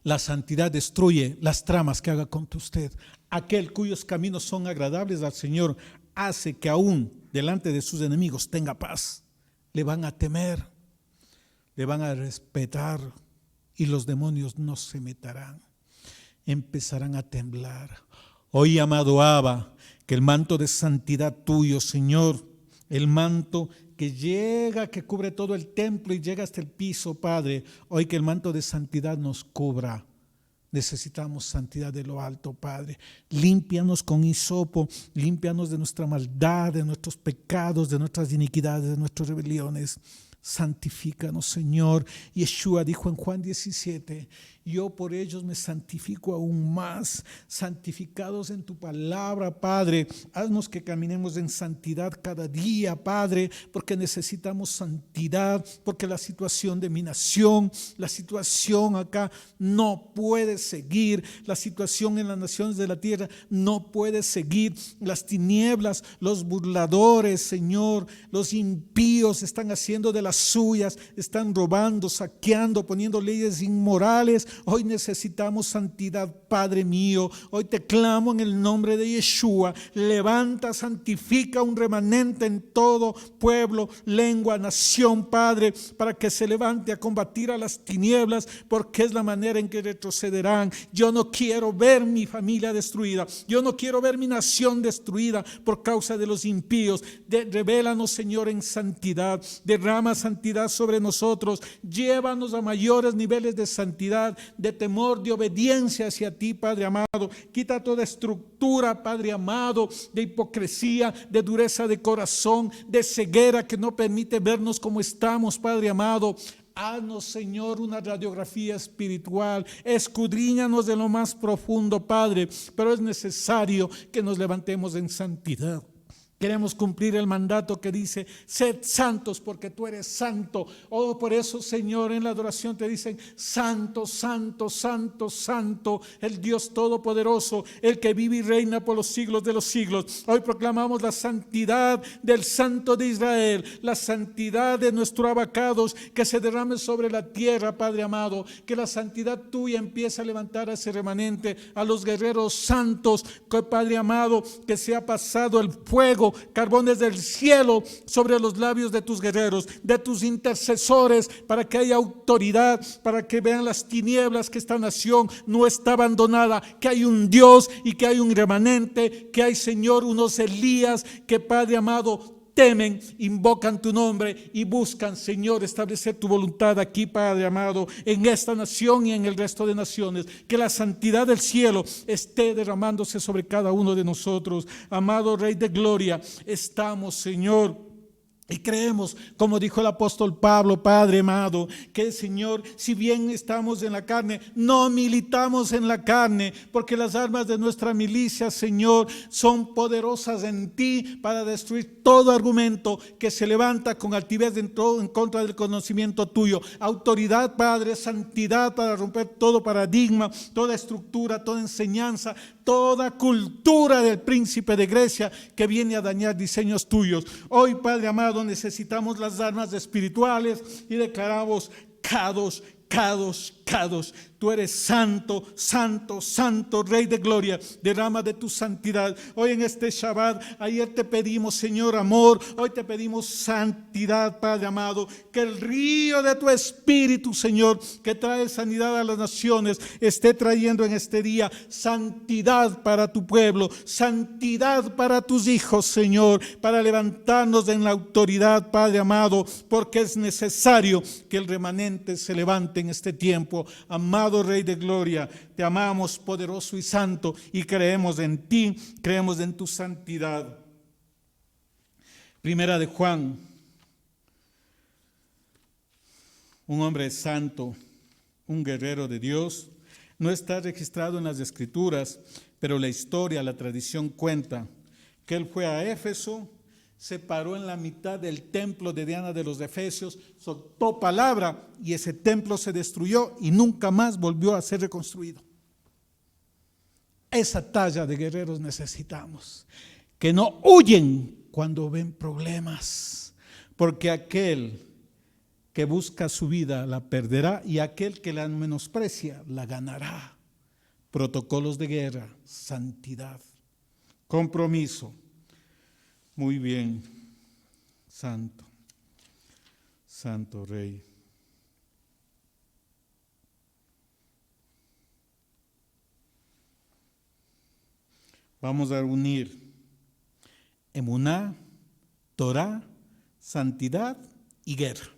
La santidad destruye las tramas que haga contra usted. Aquel cuyos caminos son agradables al Señor hace que aún delante de sus enemigos tenga paz. Le van a temer, le van a respetar y los demonios no se meterán. Empezarán a temblar. Hoy, amado Abba, que el manto de santidad tuyo, Señor, el manto que llega, que cubre todo el templo y llega hasta el piso, Padre, hoy que el manto de santidad nos cubra. Necesitamos santidad de lo alto, Padre. Límpianos con hisopo, límpianos de nuestra maldad, de nuestros pecados, de nuestras iniquidades, de nuestras rebeliones. Santifícanos, Señor. Yeshua dijo en Juan 17: yo por ellos me santifico aún más. Santificados en tu palabra, Padre. Haznos que caminemos en santidad cada día, Padre, porque necesitamos santidad, porque la situación de mi nación, la situación acá no puede seguir. La situación en las naciones de la tierra no puede seguir. Las tinieblas, los burladores, Señor, los impíos están haciendo de las suyas, están robando, saqueando, poniendo leyes inmorales. Hoy necesitamos santidad, Padre mío. Hoy te clamo en el nombre de Yeshua. Levanta, santifica un remanente en todo pueblo, lengua, nación, Padre, para que se levante a combatir a las tinieblas, porque es la manera en que retrocederán. Yo no quiero ver mi familia destruida. Yo no quiero ver mi nación destruida por causa de los impíos. Revélanos, Señor, en santidad. Derrama santidad sobre nosotros. Llévanos a mayores niveles de santidad, de temor, de obediencia hacia ti, Padre amado. Quita toda estructura, Padre amado, de hipocresía, de dureza de corazón, de ceguera que no permite vernos como estamos, Padre amado. Haznos, Señor, una radiografía espiritual. Escudriñanos de lo más profundo, Padre. Pero es necesario que nos levantemos en santidad. Queremos cumplir el mandato que dice, sed santos porque tú eres santo. Oh, por eso, Señor, en la adoración te dicen, santo, santo, santo, santo, el Dios Todopoderoso, el que vive y reina por los siglos de los siglos. Hoy proclamamos la santidad del Santo de Israel, la santidad de nuestro abacados, que se derrame sobre la tierra, Padre amado, que la santidad tuya empiece a levantar a ese remanente, a los guerreros santos, que, Padre amado, que se ha pasado el fuego, carbones del cielo sobre los labios de tus guerreros, de tus intercesores, para que haya autoridad, para que vean las tinieblas que esta nación no está abandonada, que hay un Dios y que hay un remanente, que hay, Señor, unos Elías que, Padre amado, temen, invocan tu nombre y buscan, Señor, establecer tu voluntad aquí, Padre amado, en esta nación y en el resto de naciones. Que la santidad del cielo esté derramándose sobre cada uno de nosotros. Amado Rey de Gloria, estamos, Señor, y creemos, como dijo el apóstol Pablo, Padre amado, que, Señor, si bien estamos en la carne, no militamos en la carne, porque las armas de nuestra milicia, Señor, son poderosas en ti para destruir todo argumento que se levanta con altivez en contra del conocimiento tuyo. Autoridad, Padre, santidad para romper todo paradigma, toda estructura, toda enseñanza, toda cultura del príncipe de Grecia que viene a dañar diseños tuyos. Hoy, Padre amado, necesitamos las armas espirituales y declaramos: Kadosh, Kadosh, Kadosh, tú eres santo, santo, santo, Rey de Gloria, derrama de tu santidad. Hoy en este Shabbat, ayer te pedimos, Señor, amor, hoy te pedimos santidad, Padre amado, que el río de tu Espíritu, Señor, que trae sanidad a las naciones, esté trayendo en este día santidad para tu pueblo, santidad para tus hijos, Señor, para levantarnos en la autoridad, Padre amado, porque es necesario que el remanente se levante en este tiempo. Amado Rey de Gloria, te amamos, poderoso y santo, y creemos en ti, creemos en tu santidad. Primera de Juan, un hombre santo, un guerrero de Dios, no está registrado en las Escrituras, pero la historia, la tradición cuenta que él fue a Éfeso, se paró en la mitad del templo de Diana de los Efesios, soltó palabra y ese templo se destruyó y nunca más volvió a ser reconstruido. Esa talla de guerreros necesitamos, que no huyen cuando ven problemas, porque aquel que busca su vida la perderá y aquel que la menosprecia la ganará. Protocolos de guerra, santidad, compromiso. Muy bien, santo, santo Rey. Vamos a unir emuná, Torah, santidad y guerra.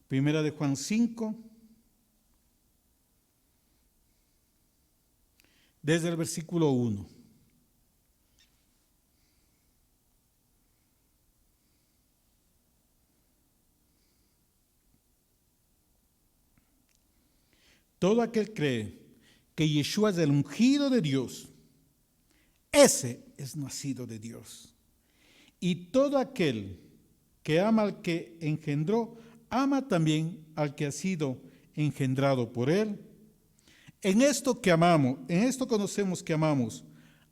Primera de Juan 5, desde el versículo 1. Todo aquel cree que Yeshua es el ungido de Dios, ese es nacido de Dios. Y todo aquel que ama al que engendró, ama también al que ha sido engendrado por él. En esto que amamos, en esto conocemos que amamos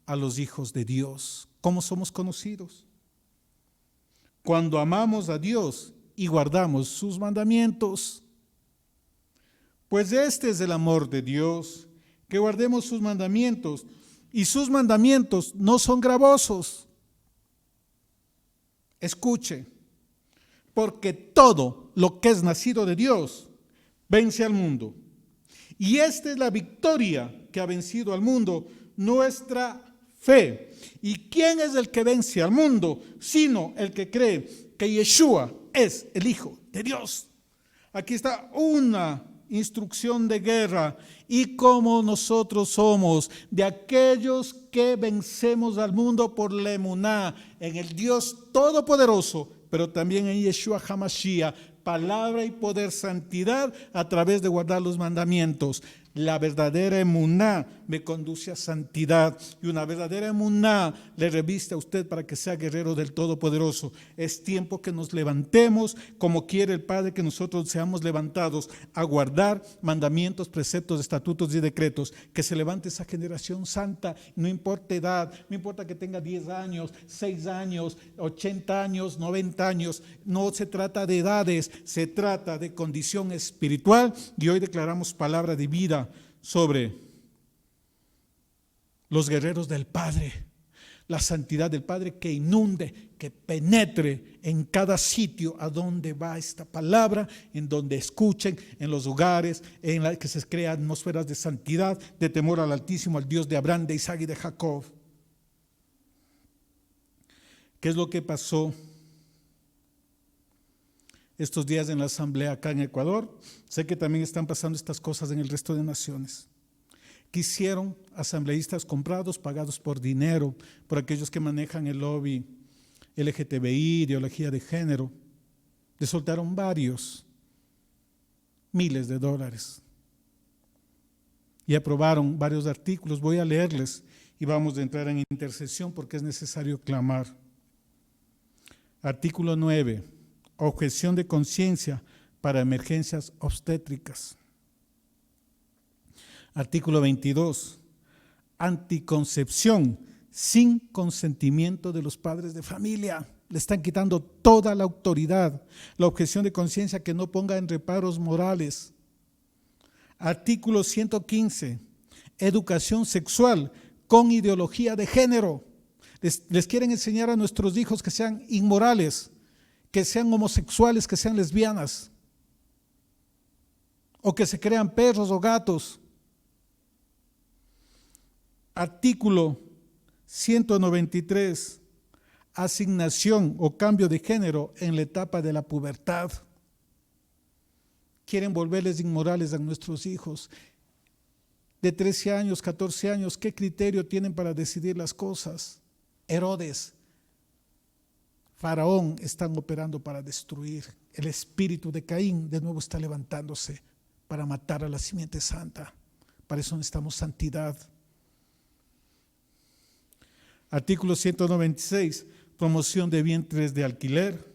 a los hijos de Dios. ¿Cómo somos conocidos? Cuando amamos a Dios y guardamos sus mandamientos. Pues este es el amor de Dios, que guardemos sus mandamientos, y sus mandamientos no son gravosos. Escuche, porque todo lo que es nacido de Dios vence al mundo. Y esta es la victoria que ha vencido al mundo, nuestra fe. ¿Y quién es el que vence al mundo? Sino el que cree que Yeshua es el Hijo de Dios. Aquí está una instrucción de guerra, y como nosotros somos de aquellos que vencemos al mundo por la emuná en el Dios Todopoderoso, pero también en Yeshua HaMashiach, palabra y poder, santidad a través de guardar los mandamientos. La verdadera emuná me conduce a santidad. Y una verdadera emuná le reviste a usted para que sea guerrero del Todopoderoso. Es tiempo que nos levantemos como quiere el Padre, que nosotros seamos levantados a guardar mandamientos, preceptos, estatutos y decretos. Que se levante esa generación santa, no importa edad, no importa que tenga 10 años, 6 años, 80 años, 90 años. No se trata de edades, se trata de condición espiritual. Y hoy declaramos palabra de vida sobre los guerreros del Padre, la santidad del Padre que inunde, que penetre en cada sitio a donde va esta palabra, en donde escuchen, en los hogares, en la que se crean atmósferas de santidad, de temor al Altísimo, al Dios de Abraham, de Isaac y de Jacob. ¿Qué es lo que pasó estos días en la asamblea acá en Ecuador? Sé que también están pasando estas cosas en el resto de naciones. Quisieron asambleístas comprados, pagados por dinero, por aquellos que manejan el lobby LGTBI, ideología de género. Le soltaron varios miles de dólares y aprobaron varios artículos. Voy a leerles y vamos a entrar en intercesión porque es necesario clamar. Artículo 9. Objeción de conciencia para emergencias obstétricas. Artículo 22. Anticoncepción sin consentimiento de los padres de familia. Le están quitando toda la autoridad. La objeción de conciencia que no ponga en reparos morales. Artículo 115. Educación sexual con ideología de género. Les quieren enseñar a nuestros hijos que sean inmorales, que sean homosexuales, que sean lesbianas, o que se crean perros o gatos. Artículo 193. Asignación o cambio de género en la etapa de la pubertad. Quieren volverles inmorales a nuestros hijos de 13 años, 14 años. ¿Qué criterio tienen para decidir las cosas? Herodes, Faraón están operando para destruir. El espíritu de Caín de nuevo está levantándose para matar a la simiente santa. Para eso necesitamos santidad. Artículo 196. Promoción de vientres de alquiler.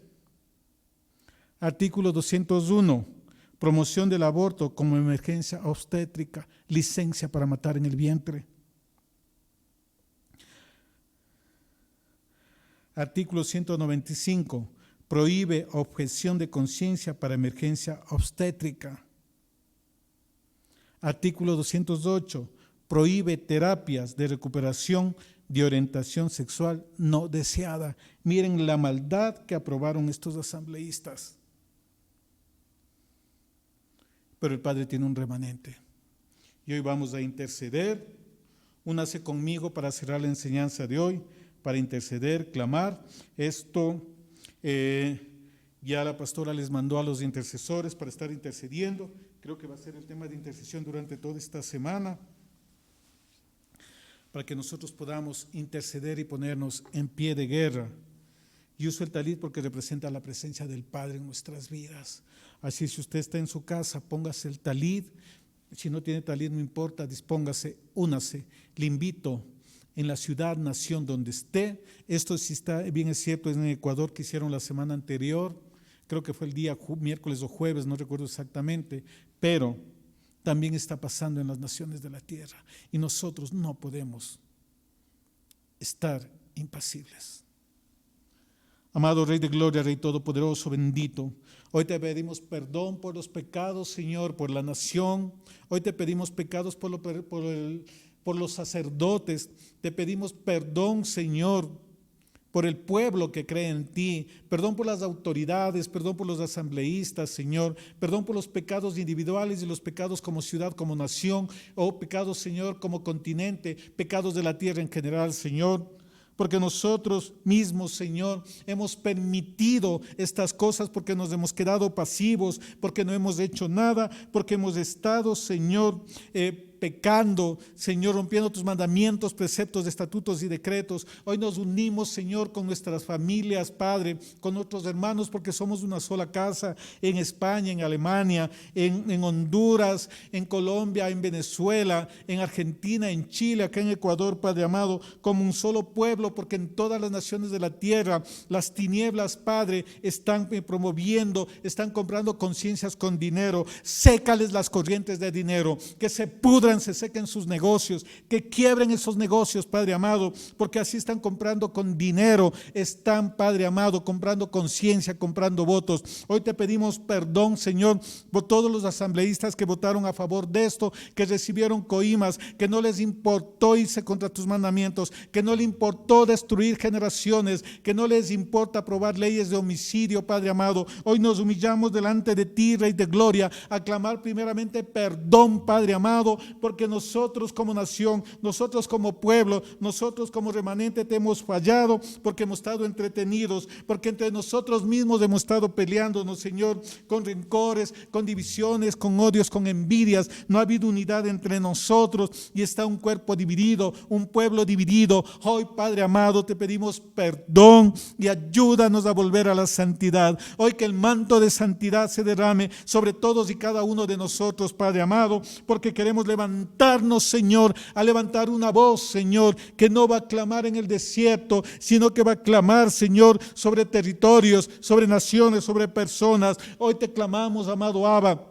Artículo 201. Promoción del aborto como emergencia obstétrica. Licencia para matar en el vientre. Artículo 195. Prohíbe objeción de conciencia para emergencia obstétrica. Artículo 208. Prohíbe terapias de recuperación de orientación sexual no deseada. Miren la maldad que aprobaron estos asambleístas. Pero el Padre tiene un remanente. Y hoy vamos a interceder. Únase conmigo para cerrar la enseñanza de hoy, para interceder, clamar. Esto ya la pastora les mandó a los intercesores para estar intercediendo. Creo que va a ser el tema de intercesión durante toda esta semana, para que nosotros podamos interceder y ponernos en pie de guerra. Y uso el talid porque representa la presencia del Padre en nuestras vidas. Así, si usted está en su casa, póngase el talid. Si no tiene talid, no importa, dispóngase, únase. Le invito en la ciudad, nación donde esté. Esto, si está bien, es cierto, es en Ecuador, que hicieron la semana anterior. Creo que fue el día miércoles o jueves, no recuerdo exactamente, pero también está pasando en las naciones de la tierra. Y nosotros no podemos estar impasibles. Amado Rey de Gloria, Rey Todopoderoso, bendito, hoy te pedimos perdón por los pecados, Señor, por la nación. Hoy te pedimos pecados por los sacerdotes. Te pedimos perdón, Señor, por el pueblo que cree en ti. Perdón por las autoridades, perdón por los asambleístas, Señor. Perdón por los pecados individuales y los pecados como ciudad, como nación, o pecados, Señor, como continente, pecados de la tierra en general, Señor. Porque nosotros mismos, Señor, hemos permitido estas cosas porque nos hemos quedado pasivos, porque no hemos hecho nada, porque hemos estado, Señor, pecando, Señor, rompiendo tus mandamientos, preceptos, estatutos y decretos. Hoy nos unimos, Señor, con nuestras familias, Padre, con nuestros hermanos, porque somos una sola casa, en España, en Alemania, en Honduras, en Colombia, en Venezuela, en Argentina, en Chile, acá en Ecuador, Padre amado, como un solo pueblo, porque en todas las naciones de la tierra, las tinieblas, Padre, están promoviendo, están comprando conciencias con dinero. Sécales las corrientes de dinero, que se pudran, se sequen sus negocios, que quiebren esos negocios, Padre amado, porque así están comprando con dinero, están, Padre amado, comprando conciencia, comprando votos. Hoy te pedimos perdón, Señor, por todos los asambleístas que votaron a favor de esto, que recibieron coimas, que no les importó irse contra tus mandamientos, que no les importó destruir generaciones, que no les importa aprobar leyes de homicidio, Padre amado. Hoy nos humillamos delante de ti, Rey de Gloria, a clamar primeramente perdón, Padre amado, porque nosotros como nación, nosotros como pueblo, nosotros como remanente te hemos fallado, porque hemos estado entretenidos, porque entre nosotros mismos hemos estado peleándonos, Señor, con rencores, con divisiones, con odios, con envidias. No ha habido unidad entre nosotros y está un cuerpo dividido, un pueblo dividido. Hoy, Padre amado, te pedimos perdón y ayúdanos a volver a la santidad. Hoy que el manto de santidad se derrame sobre todos y cada uno de nosotros, Padre amado, porque queremos levantarnos, Señor, a levantar una voz, Señor, que no va a clamar en el desierto, sino que va a clamar, Señor, sobre territorios, sobre naciones, sobre personas. Hoy te clamamos, amado Abba.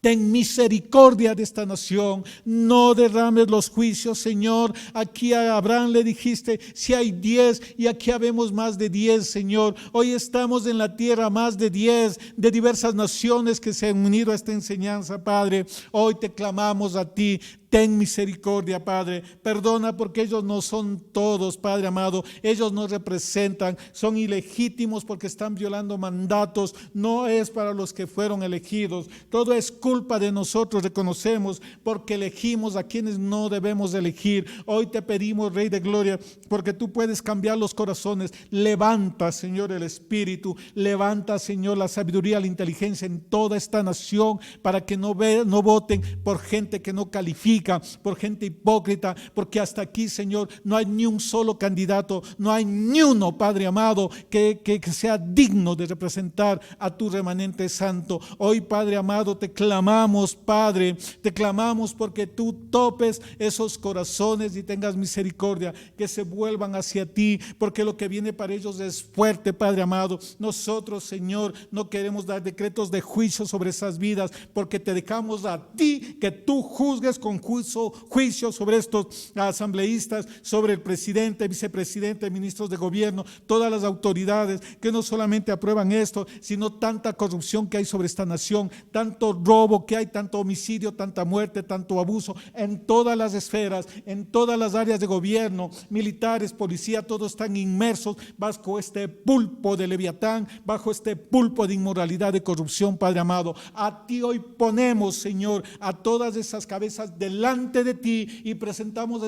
Ten misericordia de esta nación, no derrames los juicios, Señor. Aquí a Abraham le dijiste, si hay 10 y aquí habemos más de 10, Señor. Hoy estamos en la tierra más de 10 de diversas naciones que se han unido a esta enseñanza, Padre. Hoy te clamamos a ti. Ten misericordia, Padre. Perdona porque ellos no son todos, Padre amado. Ellos no representan, son ilegítimos porque están violando mandatos. No es para los que fueron elegidos. Todo es culpa de nosotros, reconocemos, porque elegimos a quienes no debemos elegir. Hoy te pedimos, Rey de Gloria, porque tú puedes cambiar los corazones. Levanta, Señor, el espíritu. Levanta, Señor, la sabiduría, la inteligencia en toda esta nación para que no voten por gente que no califica, por gente hipócrita, porque hasta aquí, Señor, no hay ni un solo candidato, no hay ni uno, Padre amado, que sea digno de representar a tu remanente santo. Hoy, Padre amado, te clamamos, Padre, te clamamos porque tú topes esos corazones y tengas misericordia, que se vuelvan hacia ti, porque lo que viene para ellos es fuerte, Padre amado. Nosotros, Señor, no queremos dar decretos de juicio sobre esas vidas, porque te dejamos a ti que tú juzgues con juicio sobre estos asambleístas, sobre el presidente, vicepresidente, ministros de gobierno, todas las autoridades que no solamente aprueban esto, sino tanta corrupción que hay sobre esta nación, tanto robo que hay, tanto homicidio, tanta muerte, tanto abuso en todas las esferas, en todas las áreas de gobierno, militares, policía, todos están inmersos bajo este pulpo de Leviatán, bajo este pulpo de inmoralidad, de corrupción, Padre amado. A ti hoy ponemos, Señor, a todas esas cabezas delante de ti y presentamos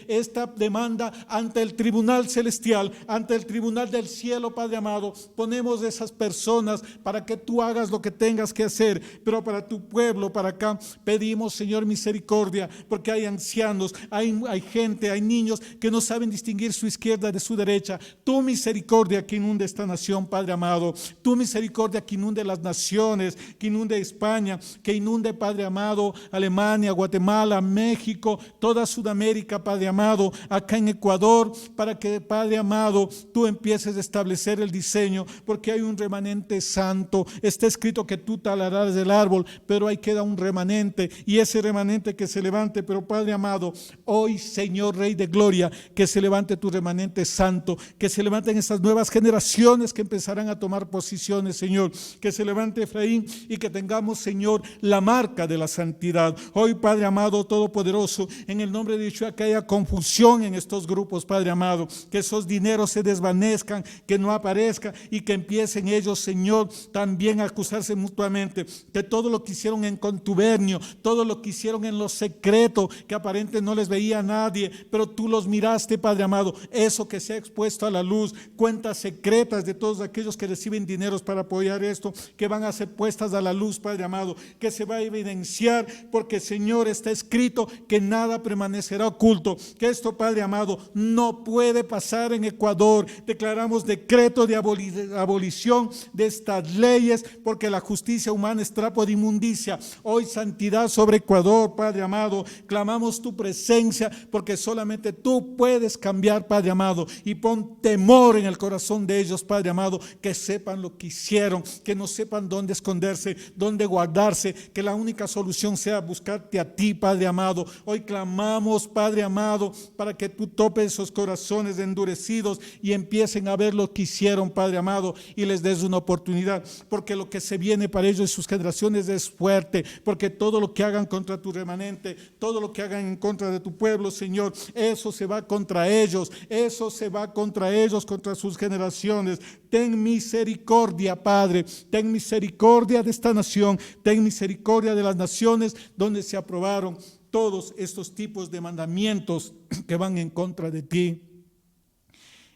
esta demanda ante el tribunal celestial, ante el tribunal del cielo, Padre amado. Ponemos esas personas para que tú hagas lo que tengas que hacer, pero para tu pueblo, para acá, pedimos, Señor, misericordia, porque hay ancianos, hay gente, hay niños que no saben distinguir su izquierda de su derecha. Tu misericordia que inunde esta nación, Padre amado. Tu misericordia que inunde las naciones, que inunde España, que inunde, Padre amado, Alemania, Guatemala, México, toda Sudamérica, Padre amado, acá en Ecuador, para que, Padre amado, tú empieces a establecer el diseño, porque hay un remanente santo. Está escrito que tú talarás el árbol, pero ahí queda un remanente, y ese remanente que se levante. Pero, Padre amado, hoy, Señor, Rey de Gloria, que se levante tu remanente santo, que se levanten esas nuevas generaciones que empezarán a tomar posiciones, Señor, que se levante Efraín y que tengamos, Señor, la marca de la santidad. Hoy, Padre amado, todopoderoso, en el nombre de Yeshua, que haya confusión en estos grupos, Padre amado, que esos dineros se desvanezcan, que no aparezcan y que empiecen ellos, Señor, también a acusarse mutuamente, que todo lo que hicieron en contubernio, todo lo que hicieron en lo secreto, que aparente no les veía a nadie, pero tú los miraste, Padre amado, eso que se ha expuesto a la luz, cuentas secretas de todos aquellos que reciben dineros para apoyar esto, que van a ser puestas a la luz, Padre amado, que se va a evidenciar, porque, Señor, está escrito escrito que nada permanecerá oculto, que esto, Padre amado, no puede pasar en Ecuador. Declaramos decreto de abolición de estas leyes, porque la justicia humana es trapo de inmundicia. Hoy santidad sobre Ecuador, Padre amado, clamamos tu presencia, porque solamente tú puedes cambiar, Padre amado, y pon temor en el corazón de ellos, Padre amado, que sepan lo que hicieron, que no sepan dónde esconderse, dónde guardarse, que la única solución sea buscarte a ti, Padre amado. Hoy clamamos, Padre amado, para que tú topes esos corazones endurecidos y empiecen a ver lo que hicieron, Padre amado, y les des una oportunidad, porque lo que se viene para ellos y sus generaciones es fuerte, porque todo lo que hagan contra tu remanente, todo lo que hagan en contra de tu pueblo, Señor, eso se va contra ellos, eso se va contra ellos, contra sus generaciones. Ten misericordia, Padre, ten misericordia de esta nación, ten misericordia de las naciones donde se aprobaron todos estos tipos de mandamientos que van en contra de ti.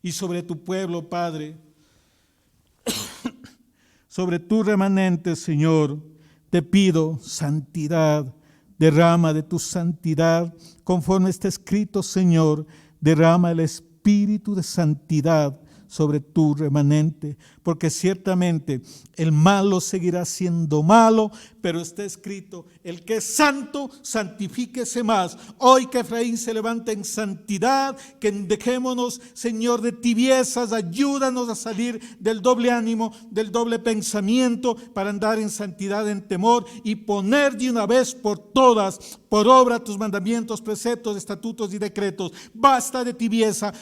Y sobre tu pueblo, Padre, sobre tu remanente, Señor, te pido santidad. Derrama de tu santidad, conforme está escrito, Señor, derrama el espíritu de santidad sobre tu remanente, porque ciertamente el malo seguirá siendo malo, pero está escrito, el que es santo, santifíquese más. Hoy que Efraín se levanta en santidad, que dejémonos, Señor, de tibiezas, ayúdanos a salir del doble ánimo, del doble pensamiento, para andar en santidad, en temor, y poner de una vez por todas por obra tus mandamientos, preceptos, estatutos y decretos. Basta de tibieza,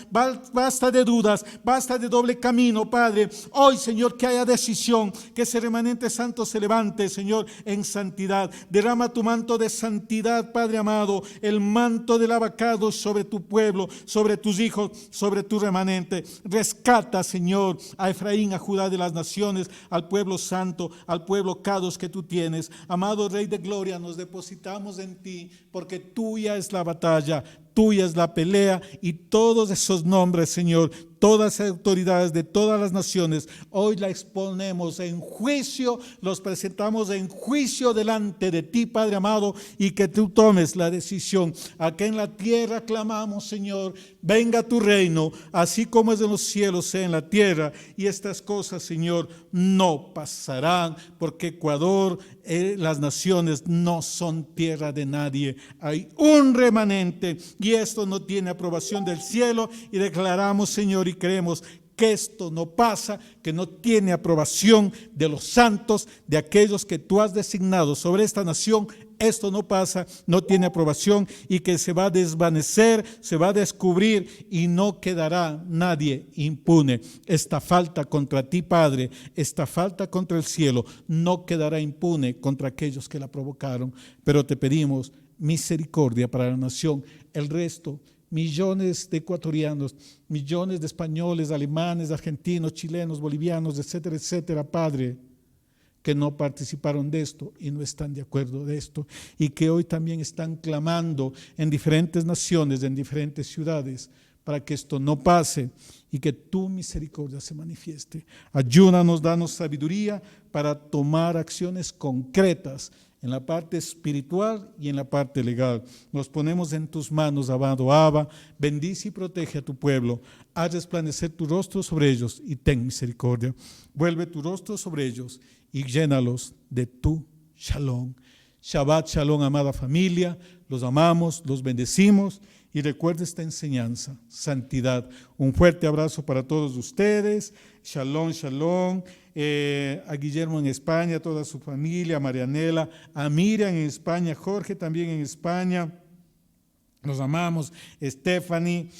basta de dudas, basta de doble camino, Padre. Hoy, Señor, que haya decisión, que ese remanente santo se levante, Señor, en santidad. Derrama tu manto de santidad, Padre amado, el manto del abacado sobre tu pueblo, sobre tus hijos, sobre tu remanente. Rescata, Señor, a Efraín, a Judá de las naciones, al pueblo santo, al pueblo Kadosh que tú tienes. Amado Rey de Gloria, nos depositamos en ti, porque tuya es la batalla, tuya es la pelea, y todos esos nombres, Señor, todas las autoridades de todas las naciones, hoy la exponemos en juicio, los presentamos en juicio delante de ti, Padre amado, y que tú tomes la decisión. Aquí en la tierra clamamos, Señor, venga tu reino, así como es en los cielos, sea en la tierra, y estas cosas, Señor, no pasarán, porque Ecuador, las naciones no son tierra de nadie. Hay un remanente, y esto no tiene aprobación del cielo, y declaramos, Señor, y creemos que esto no pasa, que no tiene aprobación de los santos, de aquellos que tú has designado sobre esta nación. Esto no pasa, no tiene aprobación, y que se va a desvanecer, se va a descubrir, y no quedará nadie impune. Esta falta contra ti, Padre, esta falta contra el cielo, no quedará impune contra aquellos que la provocaron. Pero te pedimos misericordia para la nación. El resto, millones de ecuatorianos, millones de españoles, alemanes, argentinos, chilenos, bolivianos, etcétera, etcétera, Padre, que no participaron de esto y no están de acuerdo de esto, y que hoy también están clamando en diferentes naciones, en diferentes ciudades, para que esto no pase y que tu misericordia se manifieste. Ayúdanos, danos sabiduría para tomar acciones concretas en la parte espiritual y en la parte legal. Nos ponemos en tus manos, amado Abba. Bendice y protege a tu pueblo. Haz resplandecer tu rostro sobre ellos y ten misericordia. Vuelve tu rostro sobre ellos y llénalos de tu shalom. Shabbat shalom, amada familia. Los amamos, los bendecimos, y recuerda esta enseñanza, santidad. Un fuerte abrazo para todos ustedes. Shalom, shalom. A Guillermo en España, a toda su familia, a Marianela, a Miriam en España, Jorge también en España. Los amamos. Stephanie,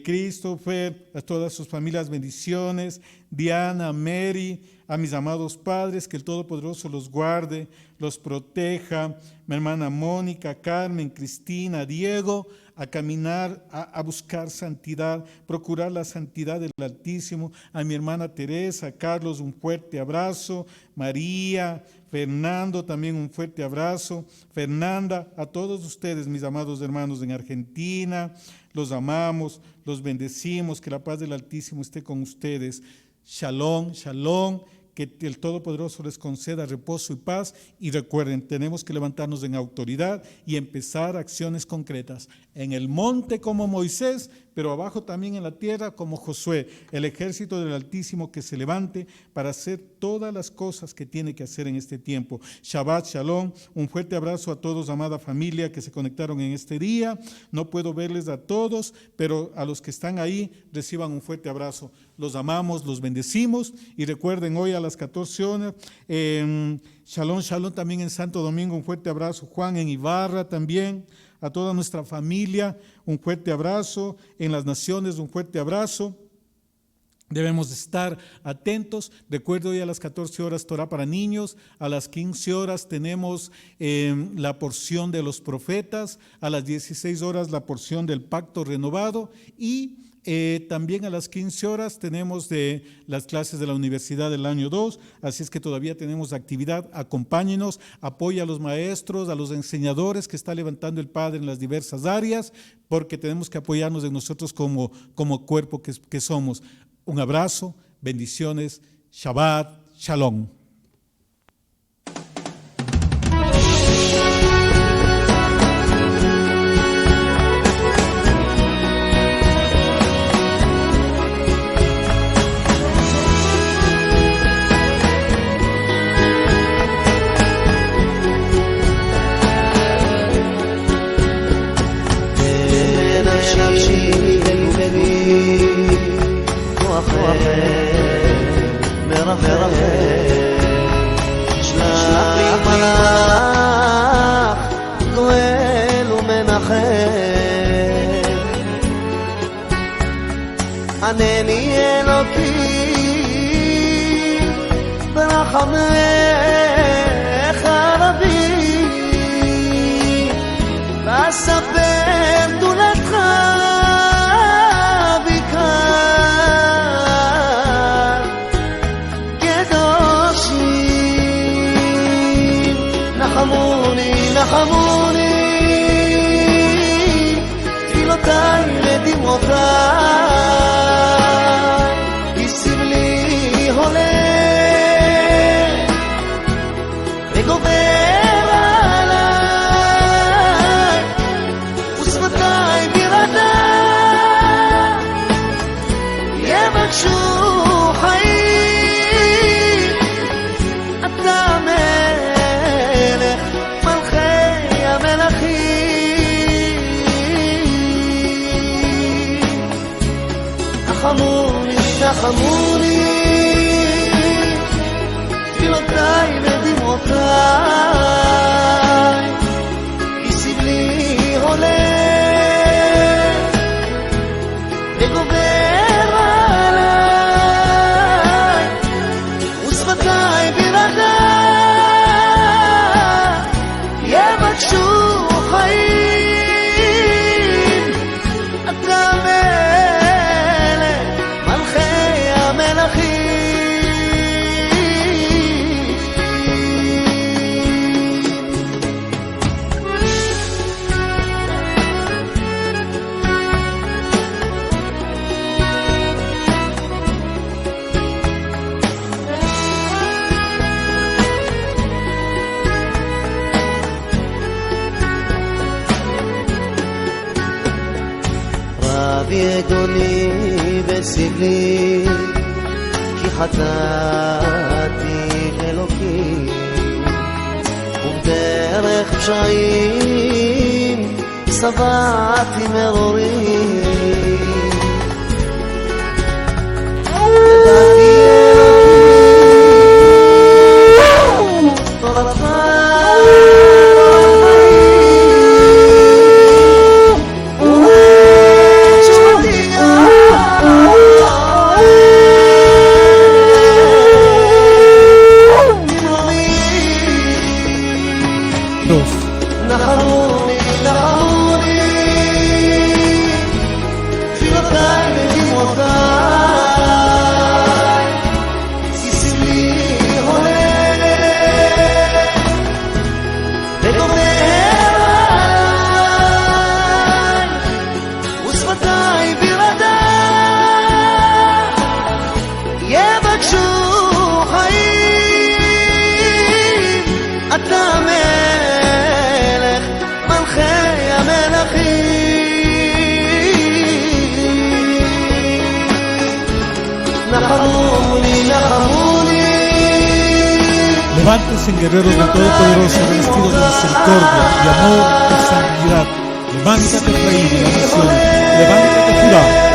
Christopher, a todas sus familias, bendiciones. Diana, Mary, a mis amados padres, que el Todopoderoso los guarde, los proteja. Mi hermana Mónica, Carmen, Cristina, Diego, a caminar, a buscar santidad, procurar la santidad del Altísimo. A mi hermana Teresa, a Carlos, un fuerte abrazo. María, Fernando, también un fuerte abrazo. Fernanda, a todos ustedes, mis amados hermanos en Argentina, los amamos, los bendecimos, que la paz del Altísimo esté con ustedes. Shalom, shalom, que el Todopoderoso les conceda reposo y paz. Y recuerden, tenemos que levantarnos en autoridad y empezar acciones concretas. En el monte como Moisés, pero abajo también en la tierra como Josué, el ejército del Altísimo que se levante para hacer todas las cosas que tiene que hacer en este tiempo. Shabbat Shalom, un fuerte abrazo a todos, amada familia, que se conectaron en este día. No puedo verles a todos, pero a los que están ahí, reciban un fuerte abrazo. Los amamos, los bendecimos, y recuerden, hoy a las 14 horas, Shalom Shalom también en Santo Domingo, un fuerte abrazo. Juan en Ibarra también. A toda nuestra familia, un fuerte abrazo. En las naciones, un fuerte abrazo. Debemos estar atentos. Recuerdo, hoy a las 14 horas Torah para niños, a las 15 horas tenemos la porción de los profetas, a las 16 horas la porción del pacto renovado, y también a las 15 horas tenemos de las clases de la universidad del año 2, así es que todavía tenemos actividad. Acompáñenos, apoya a los maestros, a los enseñadores que está levantando el Padre en las diversas áreas, porque tenemos que apoyarnos de nosotros como cuerpo que somos. Un abrazo, bendiciones, Shabbat, Shalom. שלח לי מלאך גואל ומנחם, ענני אלוקי ברחמך רבים, ואספר גדולתך נחמוני, תפילותיי ודמעותיי, השיב לי הולך וגובר עליי, ושפתיי ברעדה יבקשו חיים. אתה מלך מלכי המלכים, נחמוני, נחמוני, תפילותיי ודמעותיי, השיב לי הולך וגובר עליי, ושפתיי ברעדה יבקשו חיים. אתה מלך מלכי המלכים. יגוני בסבלי, כי חטאתי אלוקים, ובדרך פשעים שבעתי מרורים. ידעתי אלוקים תורתך נחמוני, נחמוני, נחמוני, נחמוני. Levántense, guerreros del Todopoderoso, revestidos de misericordia, de amor y santidad. Levántate, Rey de las naciones. Levántate, Judá.